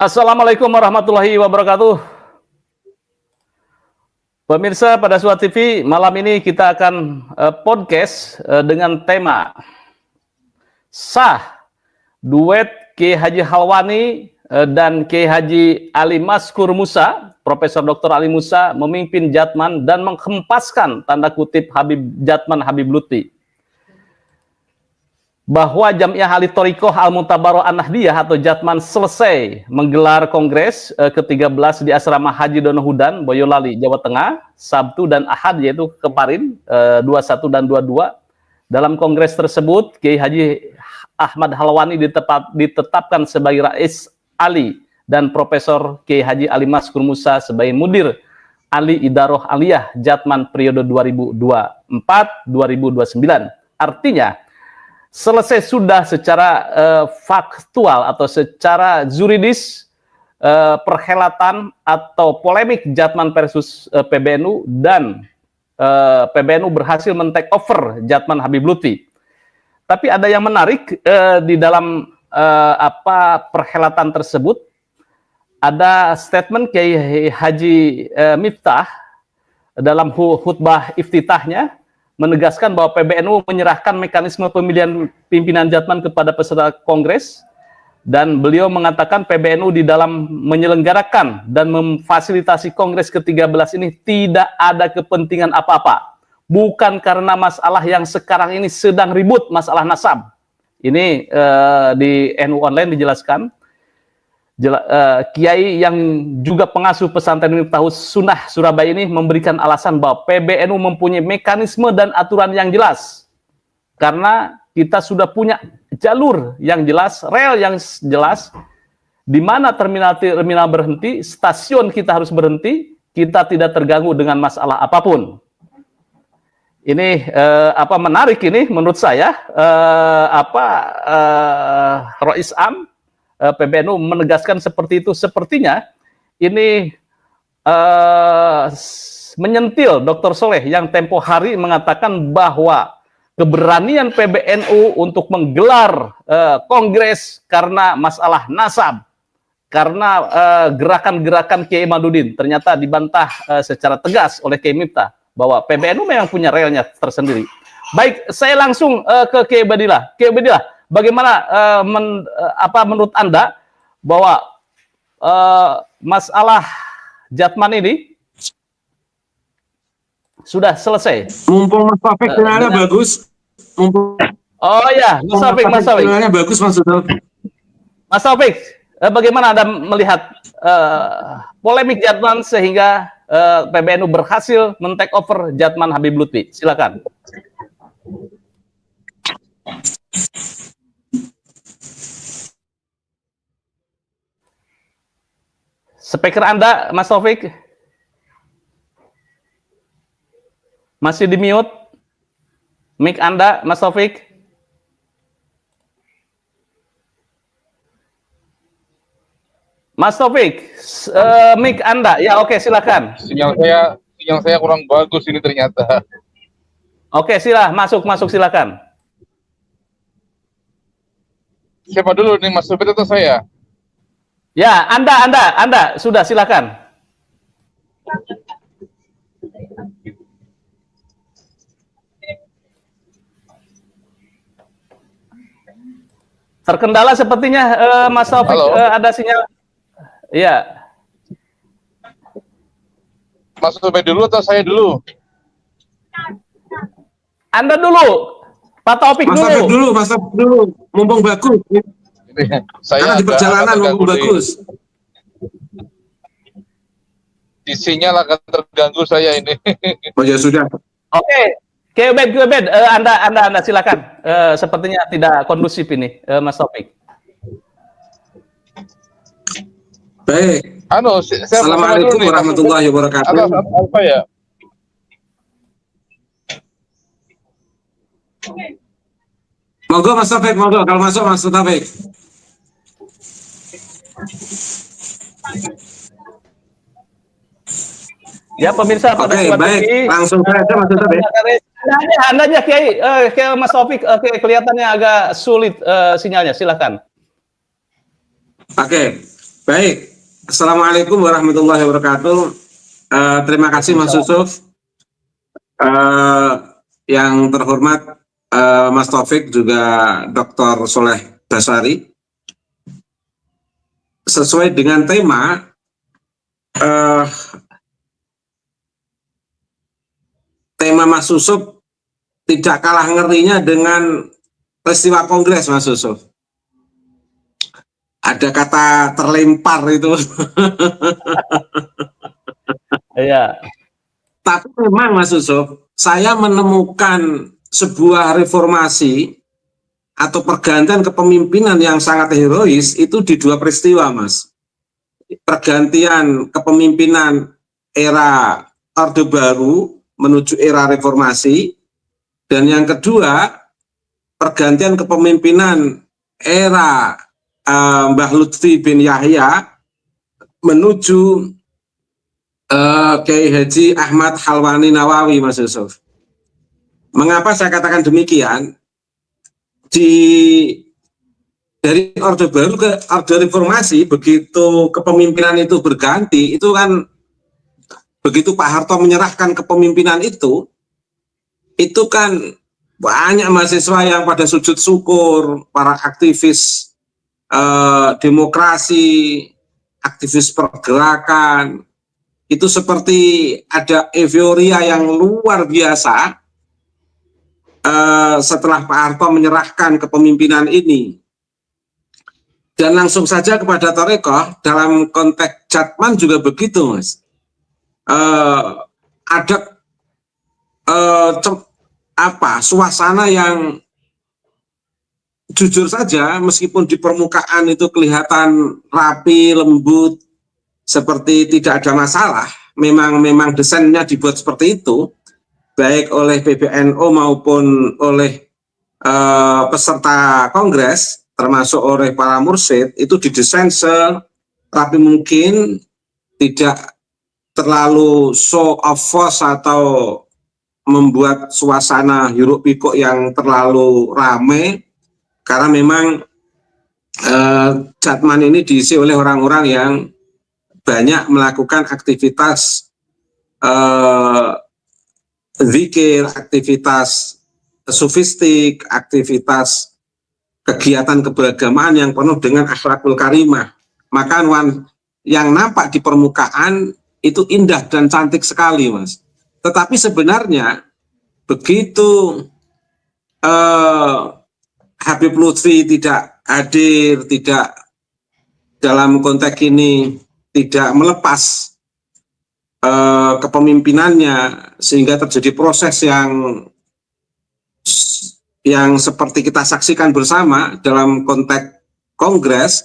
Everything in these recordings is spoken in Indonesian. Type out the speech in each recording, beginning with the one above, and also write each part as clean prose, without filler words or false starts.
Assalamualaikum warahmatullahi wabarakatuh. Pemirsa pada Suat TV, malam ini kita akan podcast dengan tema sah duet Kiai Haji Halwani dan Kiai Haji Ali Maskur Musa, Profesor Dr. Ali Musa memimpin Jatman dan menghempaskan tanda kutip Jatman Habib Lutfi. Bahwa Jamiah Ahli Thoriqoh Al-Muntabaroh An-Nahdiyah atau Jatman selesai menggelar kongres ke-13 di Asrama Haji Donohudan, Boyolali, Jawa Tengah, Sabtu dan Ahad, yaitu kemarin 21 dan 22. Dalam kongres tersebut, Kiai Haji Ahmad Halwani ditetapkan sebagai Rais Ali dan Profesor Kiai Haji Ali Maskur Musa sebagai Mudir Ali Idaroh Aliyah Jatman periode 2024-2029. Artinya, selesai sudah secara faktual atau secara juridis perhelatan atau polemik Jatman versus PBNU, dan PBNU berhasil men-take over Jatman Habib Lutfi. Tapi ada yang menarik di dalam perhelatan tersebut, ada statement Kiai Haji Miftah dalam khutbah iftitahnya menegaskan bahwa PBNU menyerahkan mekanisme pemilihan pimpinan Jatman kepada peserta kongres, dan beliau mengatakan PBNU di dalam menyelenggarakan dan memfasilitasi kongres ke-13 ini tidak ada kepentingan apa-apa, bukan karena masalah yang sekarang ini sedang ribut, masalah nasab. Ini di NU Online dijelaskan. Kiai yang juga pengasuh pesantren Miftahus Sunnah Surabaya ini memberikan alasan bahwa PBNU mempunyai mekanisme dan aturan yang jelas, karena kita sudah punya jalur yang jelas, rel yang jelas, di mana terminal berhenti, stasiun kita harus berhenti, kita tidak terganggu dengan masalah apapun. Ini menarik ini menurut saya, Rois Am PBNU menegaskan seperti itu. Sepertinya ini menyentil Dr. Soleh yang tempo hari mengatakan bahwa keberanian PBNU untuk menggelar kongres karena masalah nasab, karena gerakan-gerakan Kiai Madudin, ternyata dibantah secara tegas oleh Kiai Miftah bahwa PBNU memang punya relnya tersendiri. Baik, saya langsung ke Kiai Badillah. Kiai Badillah, bagaimana menurut Anda bahwa masalah Jatman ini sudah selesai? Mumpung Mas Taufik sinyalnya bagus. Oh ya, Mas Taufik. Sinyalnya bagus, Mas Taufik. Mas Taufik, bagaimana Anda melihat polemik Jatman sehingga PBNU berhasil men-take over Jatman Habib Lutfi? Silakan. Speaker Anda, Mas Taufik, masih di mute. Mic Anda, Mas Taufik. Mas Taufik, mic Anda. Ya, oke, silakan. Sinyal saya kurang bagus ini ternyata. Oke, masuk silakan. Siapa dulu nih, Mas Supit atau saya? Ya, Anda sudah, silakan. Terkendala sepertinya Mas Taufik, ada sinyal. Iya. Mas Supit dulu atau saya dulu? Anda dulu. Pak Taufik dulu. Mas Taufik dulu. Mumpung bagus. Saya karena di perjalanan mumpung bagus. Di sinyal agak terganggu saya ini. Oh ya sudah. Oke. Kebed, Anda silakan. Sepertinya tidak kondusif ini, Mas Taufik. Baik. Saya Assalamualaikum warahmatullahi wabarakatuh. Apa ya? Monggo Mas Taufik, monggo kalau masuk Mas Taufik. Ya pemirsa, Oke, baik, langsung saja Mas Taufik. Anda aja Kiai, Mas Taufik, kelihatannya agak sulit sinyalnya, silakan. Oke, Baik, Assalamualaikum warahmatullahi wabarakatuh. Terima kasih Mas Yusuf. Yang terhormat Mas Taufik juga Dr. Soleh Basari. Sesuai dengan tema, tema Mas Yusuf tidak kalah ngerinya dengan peristiwa Kongres, Mas Yusuf. Ada kata terlempar itu. Iya. Tapi memang Mas Yusuf, saya menemukan sebuah reformasi atau pergantian kepemimpinan yang sangat herois itu di dua peristiwa, Mas. Pergantian kepemimpinan era Orde Baru menuju era reformasi, dan yang kedua pergantian kepemimpinan era Mbah Lutfi bin Yahya menuju Kiai Haji Ahmad Halwani Nawawi, Mas Yusuf. Mengapa saya katakan demikian? Dari Orde Baru ke Orde Reformasi, begitu kepemimpinan itu berganti, itu kan begitu Pak Harto menyerahkan kepemimpinan itu kan banyak mahasiswa yang pada sujud syukur, para aktivis demokrasi, aktivis pergerakan, itu seperti ada euforia yang luar biasa setelah Pak Harto menyerahkan kepemimpinan ini. Dan langsung saja kepada Thariqah, dalam konteks Jatman juga begitu, Mas. Ada suasana yang jujur saja, meskipun di permukaan itu kelihatan rapi, lembut, seperti tidak ada masalah, memang desainnya dibuat seperti itu, baik oleh PBNU maupun oleh peserta kongres, termasuk oleh para mursyid, itu didesain serapi mungkin, tidak terlalu show of force atau membuat suasana hiruk pikuk yang terlalu ramai. Karena memang Jatman ini diisi oleh orang-orang yang banyak melakukan aktivitas zikir, aktivitas sufistik, aktivitas kegiatan keberagamaan yang penuh dengan akhlakul karimah. Maka yang nampak di permukaan itu indah dan cantik sekali, Mas. Tetapi sebenarnya begitu Habib Lutfi tidak hadir, tidak dalam konteks ini tidak melepas kepemimpinannya, sehingga terjadi proses yang seperti kita saksikan bersama dalam konteks kongres,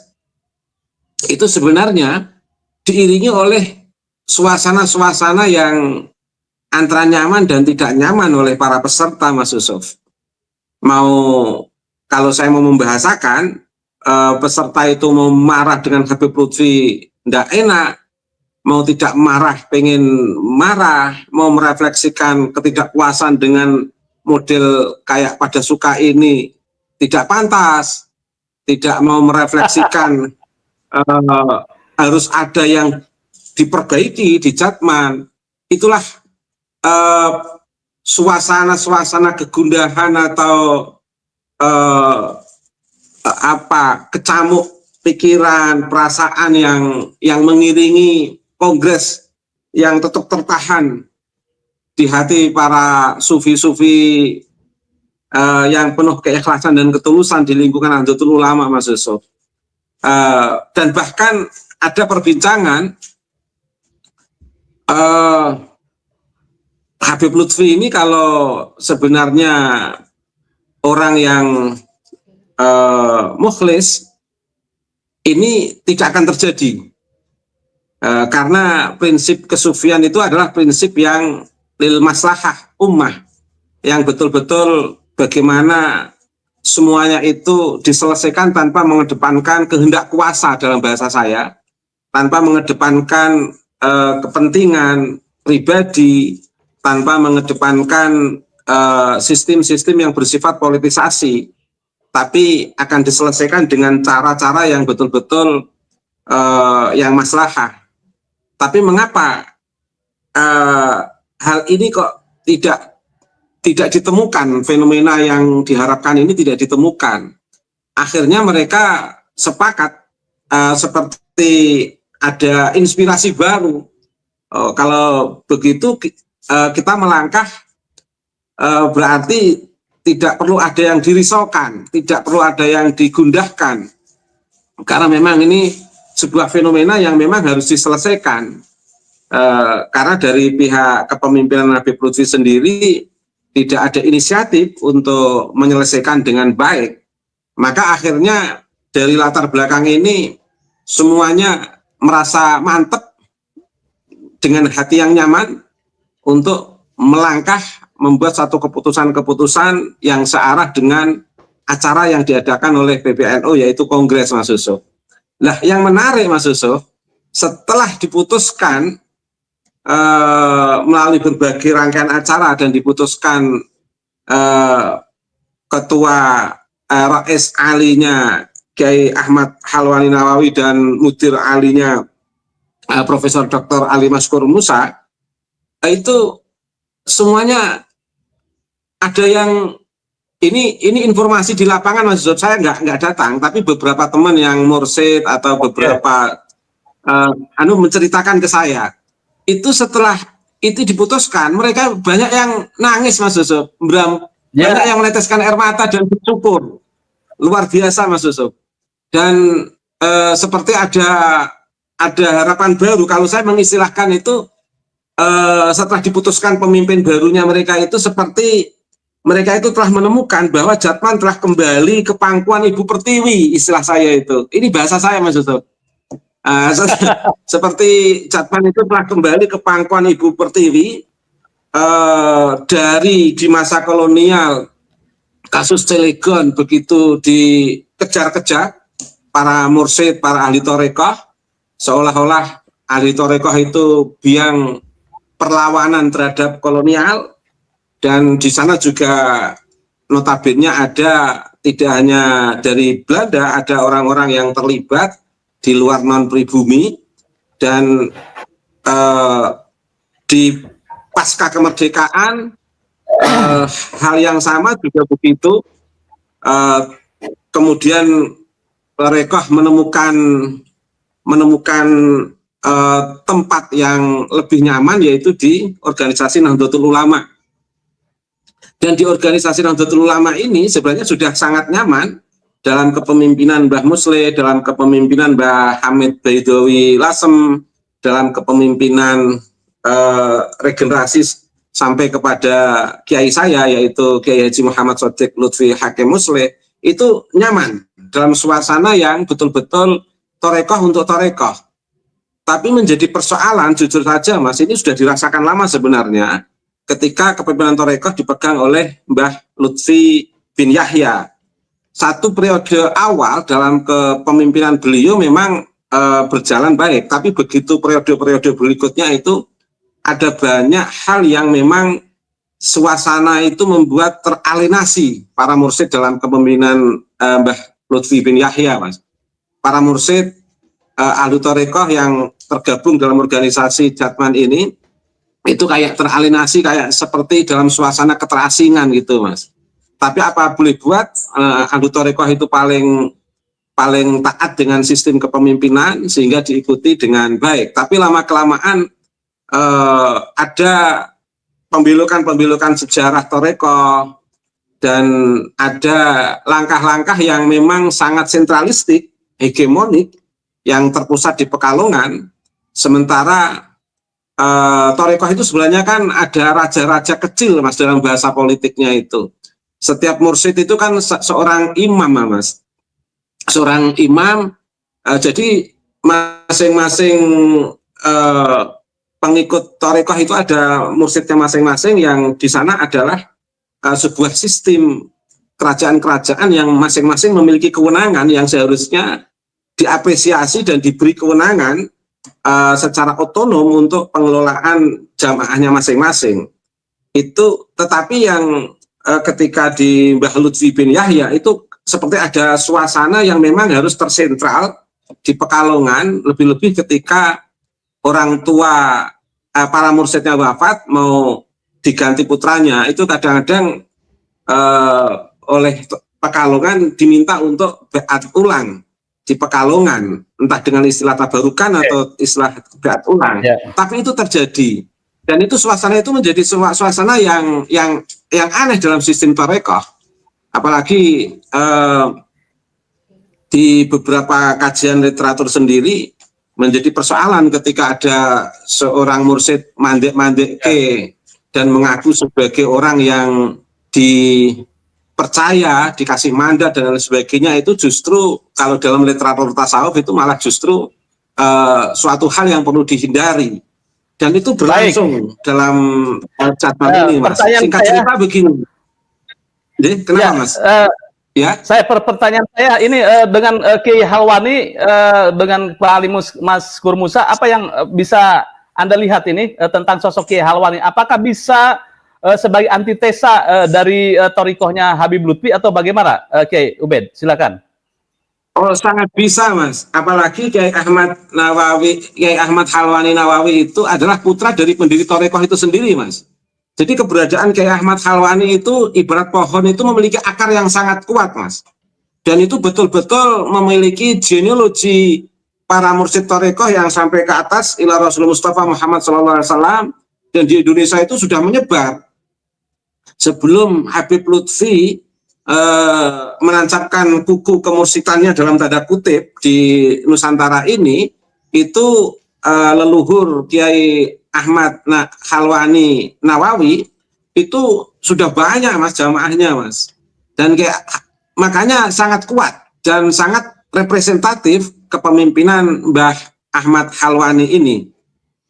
itu sebenarnya diiringi oleh suasana-suasana yang antara nyaman dan tidak nyaman oleh para peserta, Mas Yusuf. Kalau saya mau membahasakan, peserta itu mau marah dengan Habib Lutfi tidak enak, mau tidak marah pengen marah, mau merefleksikan ketidakpuasan dengan model kayak pada suka ini tidak pantas, tidak mau merefleksikan harus ada yang diperbaiki di Jatman. Itulah suasana-suasana kegundahan atau kecamuk pikiran, perasaan yang mengiringi kongres yang tetap tertahan di hati para sufi-sufi yang penuh keikhlasan dan ketulusan di lingkungan Nahdlatul Ulama, Mas Yusuf. Dan bahkan ada perbincangan Habib Lutfi ini kalau sebenarnya orang yang mukhlis, ini tidak akan terjadi, karena prinsip kesufian itu adalah prinsip yang lil maslahah ummah, yang betul-betul bagaimana semuanya itu diselesaikan tanpa mengedepankan kehendak kuasa, dalam bahasa saya, tanpa mengedepankan kepentingan pribadi, tanpa mengedepankan sistem-sistem yang bersifat politisasi, tapi akan diselesaikan dengan cara-cara yang betul-betul yang maslahah. Tapi mengapa hal ini kok tidak ditemukan, fenomena yang diharapkan ini tidak ditemukan? Akhirnya mereka sepakat seperti ada inspirasi baru. Kalau begitu kita melangkah, berarti tidak perlu ada yang dirisaukan, tidak perlu ada yang digundahkan, karena memang ini sebuah fenomena yang memang harus diselesaikan. Karena dari pihak kepemimpinan Habib Lutfi sendiri tidak ada inisiatif untuk menyelesaikan dengan baik, maka akhirnya dari latar belakang ini semuanya merasa mantap dengan hati yang nyaman untuk melangkah membuat satu keputusan-keputusan yang searah dengan acara yang diadakan oleh PBNU, yaitu Kongres, Mas Yusuf. Nah, yang menarik, Mas Yusuf, setelah diputuskan melalui berbagai rangkaian acara dan diputuskan ketua Rais alinya Kiai Ahmad Halwani Nawawi dan mudir alinya Profesor Dr. Ali Maskur Musa, itu semuanya ada yang ini informasi di lapangan, Mas Yusuf. Saya nggak datang, tapi beberapa teman yang mursyid atau beberapa menceritakan ke saya, itu setelah itu diputuskan, mereka banyak yang nangis, Mas Yusuf. Banyak yang meneteskan air mata dan bersyukur. Luar biasa, Mas Yusuf. Dan seperti ada harapan baru. Kalau saya mengistilahkan itu, setelah diputuskan pemimpin barunya mereka itu, seperti mereka itu telah menemukan bahwa Jatman telah kembali ke pangkuan Ibu Pertiwi, istilah saya itu. Ini bahasa saya, Mas Yusuf. Seperti Jatman itu telah kembali ke pangkuan Ibu Pertiwi, dari di masa kolonial kasus Cilegon begitu dikejar-kejar para mursyid, para ahli torekoh, seolah-olah ahli torekoh itu biang perlawanan terhadap kolonial. Dan di sana juga notabene ada, tidak hanya dari Belanda, ada orang-orang yang terlibat di luar non pribumi. Dan di pasca kemerdekaan hal yang sama juga begitu. Kemudian mereka menemukan tempat yang lebih nyaman, yaitu di organisasi Nahdlatul Ulama. Dan di organisasi Nahdlatul Ulama ini sebenarnya sudah sangat nyaman dalam kepemimpinan Mbah Musle, dalam kepemimpinan Mbah Hamid Baidowi Lasem, dalam kepemimpinan regenerasi sampai kepada kiai saya, yaitu Kiai Haji Muhammad Shodiq Lutfi Hakim Musle. Itu nyaman dalam suasana yang betul-betul torekoh untuk torekoh. Tapi menjadi persoalan, jujur saja Mas, ini sudah dirasakan lama sebenarnya, ketika kepemimpinan torekoh dipegang oleh Mbah Lutfi bin Yahya. Satu periode awal dalam kepemimpinan beliau memang berjalan baik, tapi begitu periode-periode berikutnya itu ada banyak hal yang memang suasana itu membuat teralienasi para mursyid dalam kepemimpinan Mbah Lutfi bin Yahya, Mas. Para mursyid ahli torekoh yang tergabung dalam organisasi Jatman ini itu kayak teralienasi, kayak seperti dalam suasana keterasingan gitu, Mas. Tapi apa boleh buat, ahli torekoh itu paling taat dengan sistem kepemimpinan sehingga diikuti dengan baik. Tapi lama kelamaan ada pembelokan sejarah torekoh dan ada langkah-langkah yang memang sangat sentralistik, hegemonik, yang terpusat di Pekalongan. Sementara torekoh itu sebenarnya kan ada raja-raja kecil, Mas, dalam bahasa politiknya itu. Setiap mursyid itu kan seorang imam, Mas. Seorang imam, jadi masing-masing pengikut torekoh itu ada mursyidnya masing-masing, yang di sana adalah sebuah sistem kerajaan-kerajaan yang masing-masing memiliki kewenangan yang seharusnya diapresiasi dan diberi kewenangan secara otonom untuk pengelolaan jamaahnya masing-masing. Itu, tetapi yang ketika di Mbah Lutfi bin Yahya itu seperti ada suasana yang memang harus tersentral, di Pekalongan, lebih-lebih ketika orang tua para mursyidnya wafat mau diganti putranya, itu kadang-kadang oleh Pekalongan diminta untuk beat ulang di Pekalongan, entah dengan istilah tabarukan atau istilah beat ulang. Tapi itu terjadi, dan itu suasana itu menjadi suasana yang aneh dalam sistem tarekoh. Apalagi di beberapa kajian literatur sendiri menjadi persoalan ketika ada seorang mursyid mandek-mandek dan mengaku sebagai orang yang dipercaya, dikasih mandat dan lain sebagainya. Itu justru kalau dalam literatur tasawuf itu malah justru suatu hal yang perlu dihindari, dan itu berlangsung dalam catatan ini, Mas. Singkat cerita begini. Kenapa, Mas? Ya, pertanyaan saya ini dengan Kiai Halwani dengan Pak Ali Maskur Musa, apa yang bisa Anda lihat ini tentang sosok Kiai Halwani? Apakah bisa sebagai antitesa dari torikohnya Habib Lutfi atau bagaimana, Kiai Ubed? Silakan. Oh, sangat bisa, Mas. Apalagi Kiai Ahmad Halwani Nawawi itu adalah putra dari pendiri torikoh itu sendiri, Mas. Jadi keberadaan Kiai Ahmad Halwani itu ibarat pohon itu memiliki akar yang sangat kuat, Mas. Dan itu betul-betul memiliki genealogi para mursyid tarekoh yang sampai ke atas ila Rasulullah Mustafa Muhammad SAW, dan di Indonesia itu sudah menyebar. Sebelum Habib Lutfi menancapkan kuku kemursidannya dalam tanda kutip di Nusantara ini, itu leluhur Kiai Ahmad Halwani Nawawi itu sudah banyak, Mas, jamaahnya, Mas, dan makanya sangat kuat dan sangat representatif kepemimpinan Mbah Ahmad Halwani ini,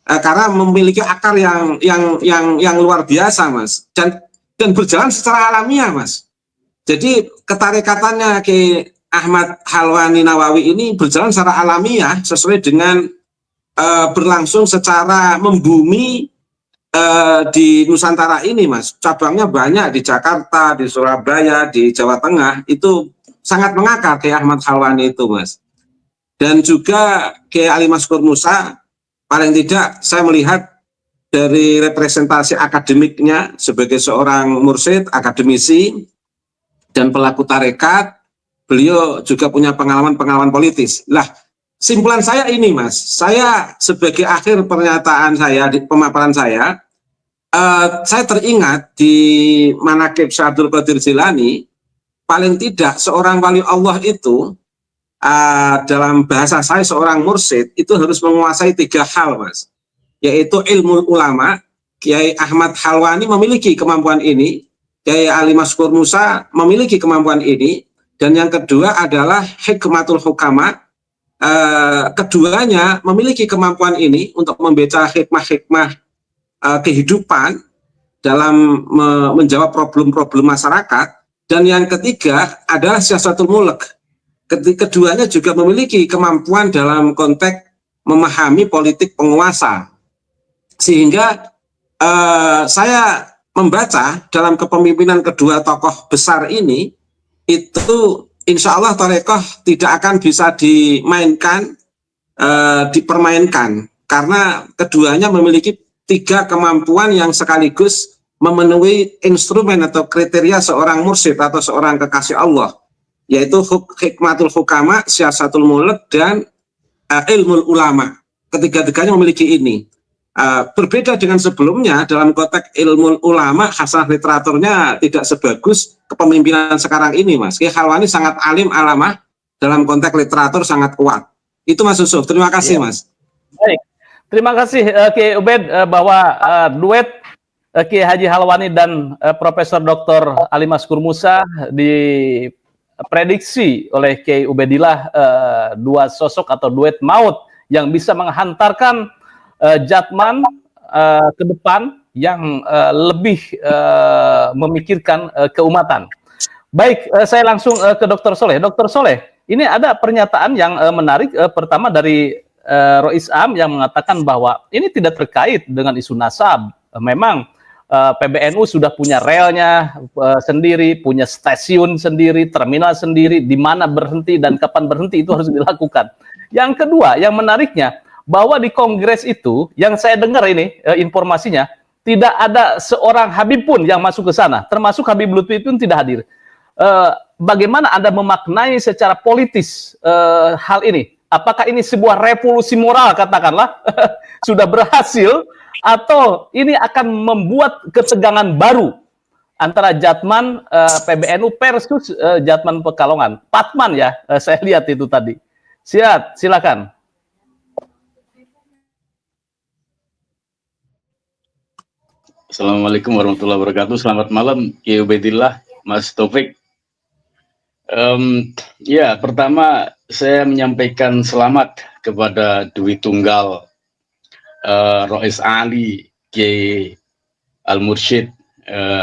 karena memiliki akar yang luar biasa, Mas, dan berjalan secara alamiah, Mas. Jadi ketarikatannya ke Ahmad Halwani Nawawi ini berjalan secara alamiah sesuai dengan berlangsung secara membumi di Nusantara ini, Mas. Cabangnya banyak di Jakarta, di Surabaya, di Jawa Tengah, itu sangat mengakar Kiai Ahmad Halwani itu, Mas. Dan juga Kiai Ali Maskur Musa, paling tidak saya melihat dari representasi akademiknya sebagai seorang mursyid, akademisi, dan pelaku tarekat, beliau juga punya pengalaman politis. Lah, simpulan saya ini, Mas, saya sebagai akhir pernyataan saya di pemaparan saya teringat di Manaqib Syekh Abdul Qadir Jilani, paling tidak seorang wali Allah itu dalam bahasa saya seorang mursyid itu harus menguasai 3 hal, Mas, yaitu ilmu ulama. Kiai Ahmad Halwani memiliki kemampuan ini, Kiai Ali Maskur Musa memiliki kemampuan ini, dan yang kedua adalah hikmatul hukama. Keduanya memiliki kemampuan ini untuk membaca hikmah-hikmah kehidupan dalam menjawab problem-problem masyarakat. Dan yang ketiga adalah siasatul mulk. Keduanya juga memiliki kemampuan dalam konteks memahami politik penguasa. Sehingga saya membaca dalam kepemimpinan kedua tokoh besar ini, itu insya Allah tarekoh tidak akan bisa dimainkan, dipermainkan, karena keduanya memiliki 3 kemampuan yang sekaligus memenuhi instrumen atau kriteria seorang mursyid atau seorang kekasih Allah, yaitu hikmatul hukama, siasatul mulk, dan ilmu ulama. Ketiga-tiganya memiliki ini. Berbeda dengan sebelumnya, dalam konteks ilmu ulama, hasanah literaturnya tidak sebagus kepemimpinan sekarang ini, Mas. Kiai Halwani sangat alim alamah, dalam konteks literatur sangat kuat. Itu, Mas Yusuf. Terima kasih, Mas. Baik, terima kasih Kiai Ubed, bahwa duet Kiai Haji Halwani dan Profesor Dr. Ali Maskur Musa diprediksi oleh Kiai Ubedillah 2 sosok atau duet maut yang bisa menghantarkan Jatman ke depan yang lebih memikirkan keumatan. Baik, saya langsung ke Dr. Soleh. Dr. Soleh, ini ada pernyataan yang menarik, pertama dari Rois Am yang mengatakan bahwa ini tidak terkait dengan isu nasab. Memang PBNU sudah punya relnya sendiri, punya stasiun sendiri, terminal sendiri, di mana berhenti dan kapan berhenti itu harus dilakukan. Yang kedua, yang menariknya, bahwa di Kongres itu, yang saya dengar ini informasinya, tidak ada seorang Habib pun yang masuk ke sana, termasuk Habib Lutfi pun tidak hadir. Bagaimana Anda memaknai secara politis hal ini? Apakah ini sebuah revolusi moral, katakanlah, sudah berhasil, atau ini akan membuat ketegangan baru antara Jatman PBNU versus Jatman Pekalongan? Patman ya, saya lihat itu tadi. Silakan. Assalamualaikum warahmatullahi wabarakatuh. Selamat malam, Ki Ubaidillah, Mas Taufik. Ya, pertama saya menyampaikan selamat kepada Dwi Tunggal Rois Ali, Kiai Al-Mursyid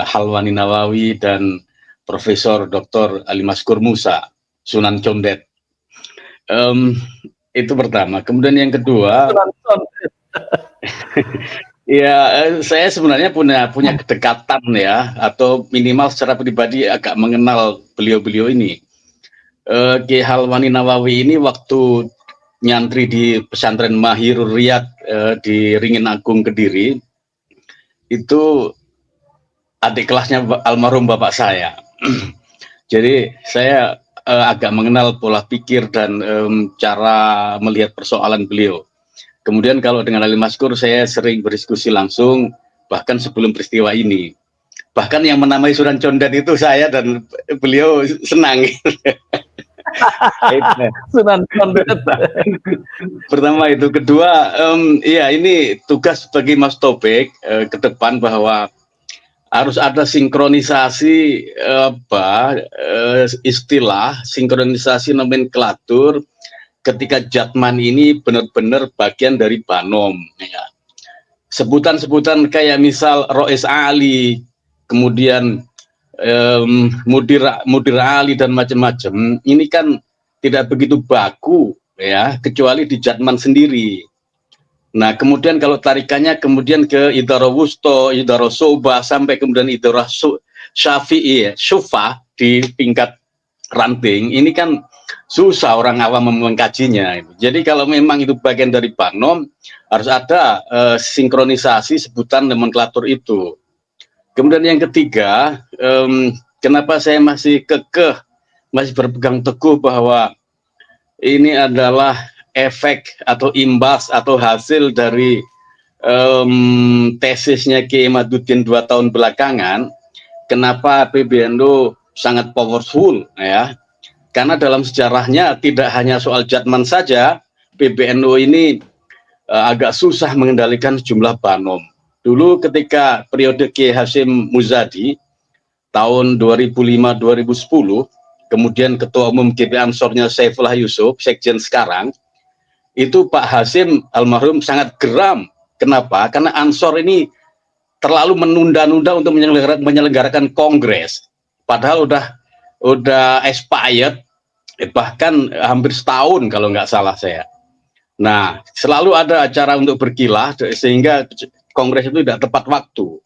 Halwani Nawawi, dan Profesor Dr. Ali Maskur Musa, Sunan Condet. Itu pertama. Kemudian yang kedua, ya saya sebenarnya punya kedekatan ya, atau minimal secara pribadi agak mengenal beliau-beliau ini. Kiai Halwani Nawawi ini waktu nyantri di pesantren Mahirul Riyad di Ringin Agung Kediri, itu adik kelasnya almarhum bapak saya. Jadi saya agak mengenal pola pikir dan cara melihat persoalan beliau. Kemudian kalau dengan Ali Maskur saya sering berdiskusi langsung, bahkan sebelum peristiwa ini. Bahkan yang menamai Sunan Condet itu saya, dan beliau senang. Sunan Condet. Pertama itu. Kedua, ya ini tugas bagi Mas Taufik ke depan, bahwa harus ada sinkronisasi istilah, sinkronisasi nomenklatur ketika Jatman ini benar-benar bagian dari Banom. Ya. Sebutan-sebutan kayak misal Rois Ali, kemudian Mudir Ali dan macam-macam, ini kan tidak begitu baku ya, kecuali di Jatman sendiri. Nah, kemudian kalau tarikannya kemudian ke Idara Wusto, Idara Soba, sampai kemudian Idara Syafi'i, Syufa di tingkat ranting, ini kan susah orang awam mengkajinya. Jadi kalau memang itu bagian dari Banom, harus ada sinkronisasi sebutan nomenklatur itu. Kemudian yang ketiga, kenapa saya masih kekeh, masih berpegang teguh bahwa ini adalah efek atau imbas atau hasil dari tesisnya Kiai Imaduddin 2 tahun belakangan. Kenapa PBNU sangat powerful ya? Karena dalam sejarahnya tidak hanya soal Jatman saja, PBNU ini agak susah mengendalikan jumlah Banom. Dulu ketika periode Kiai Hasyim Muzadi tahun 2005-2010, kemudian Ketua Umum GP Ansornya Saifullah Yusuf, Sekjen sekarang, itu Pak Hasyim almarhum sangat geram. Kenapa? Karena Ansor ini terlalu menunda-nunda untuk menyelenggarakan kongres. Padahal udah expired, bahkan hampir setahun kalau nggak salah saya. Nah, selalu ada acara untuk berkilah sehingga kongres itu tidak tepat waktu.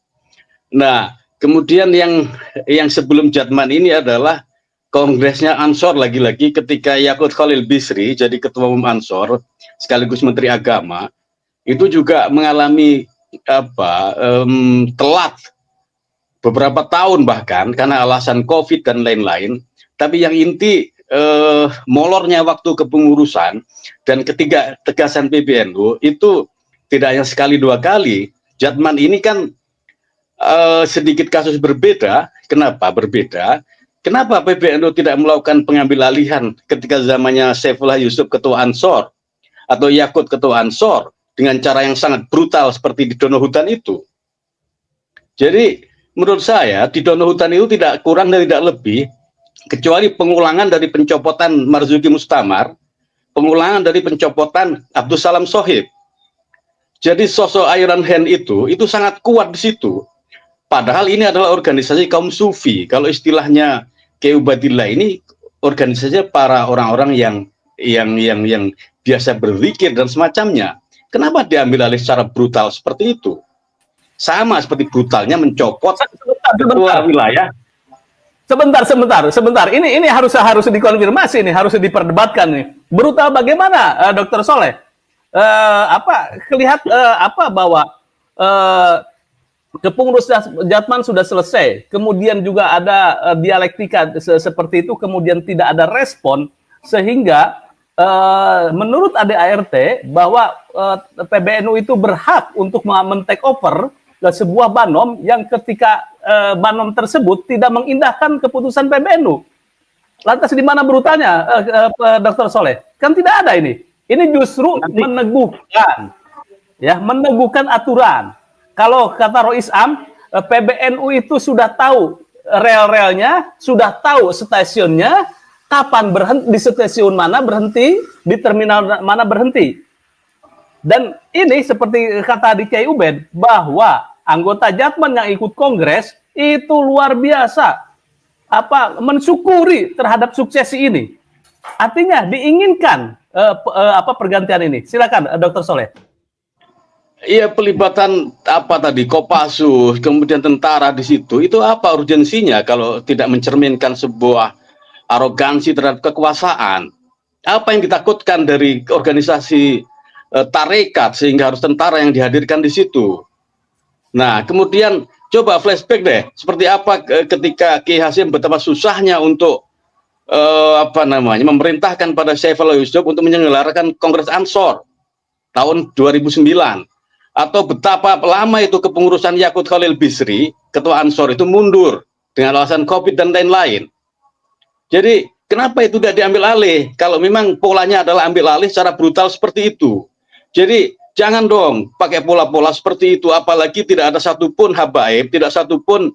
Nah, kemudian yang sebelum Jatman ini adalah kongresnya Ansor lagi-lagi ketika Yakut Khalil Bisri jadi Ketua Umum Ansor sekaligus Menteri Agama, itu juga mengalami telat beberapa tahun bahkan karena alasan COVID dan lain-lain. Tapi yang inti molornya waktu kepengurusan dan ketiga tegasan PBNU itu tidak hanya sekali dua kali. Jatman ini kan sedikit kasus berbeda. Kenapa berbeda? Kenapa PBNU tidak melakukan pengambil alihan ketika zamannya Saifullah Yusuf Ketua Ansor atau Yakut Ketua Ansor dengan cara yang sangat brutal seperti di Donohutan itu? Jadi menurut saya di Donohutan itu tidak kurang dan tidak lebih kecuali pengulangan dari pencopotan Marzuki Mustamar, pengulangan dari pencopotan Abdus Salam Sohib. Jadi sosok Iron Hand itu sangat kuat di situ. Padahal ini adalah organisasi kaum sufi. Kalau istilahnya Kiai Ubaidillah ini organisasinya para orang-orang yang biasa berzikir dan semacamnya. Kenapa diambil alih secara brutal seperti itu? sama seperti brutalnya mencopot Sebentar. ketua wilayah. Sebentar. Ini harus dikonfirmasi nih, harus diperdebatkan nih. Brutal bagaimana, Dr. Soleh? Bahwa kepengurus Jatman sudah selesai, kemudian juga ada dialektika seperti itu, kemudian tidak ada respon, sehingga menurut ADART bahwa PBNU itu berhak untuk men-take over sebuah banom yang ketika banom tersebut tidak mengindahkan keputusan PBNU. Lantas di mana brutalnya, Dr. Soleh? Kan tidak ada ini. Ini justru meneguhkan aturan. Kalau kata Rois Am, PBNU itu sudah tahu rel-relnya, sudah tahu stasiunnya, kapan berhenti, di stasiun mana berhenti, di terminal mana berhenti. Dan ini seperti kata di Kiai Ubed, bahwa anggota Jatman yang ikut kongres itu luar biasa mensyukuri terhadap suksesi ini. Artinya diinginkan pergantian ini. Silakan, Dr. Soleh. Iya, pelibatan Kopassus, kemudian tentara di situ, itu apa urgensinya kalau tidak mencerminkan sebuah arogansi terhadap kekuasaan? Apa yang ditakutkan dari organisasi tarekat sehingga harus tentara yang dihadirkan di situ? Nah, kemudian coba flashback deh, seperti apa ketika Kiai Hasyim betapa susahnya untuk memerintahkan pada Saifullah Yusuf untuk menyelenggarakan Kongres Ansor tahun 2009. Atau betapa lama itu kepengurusan Yakut Khalil Bisri, ketua Ansor itu mundur dengan alasan COVID dan lain-lain. Jadi kenapa itu tidak diambil alih? Kalau memang polanya adalah ambil alih secara brutal seperti itu. Jadi jangan dong pakai pola-pola seperti itu, apalagi tidak ada satupun habaib, tidak satupun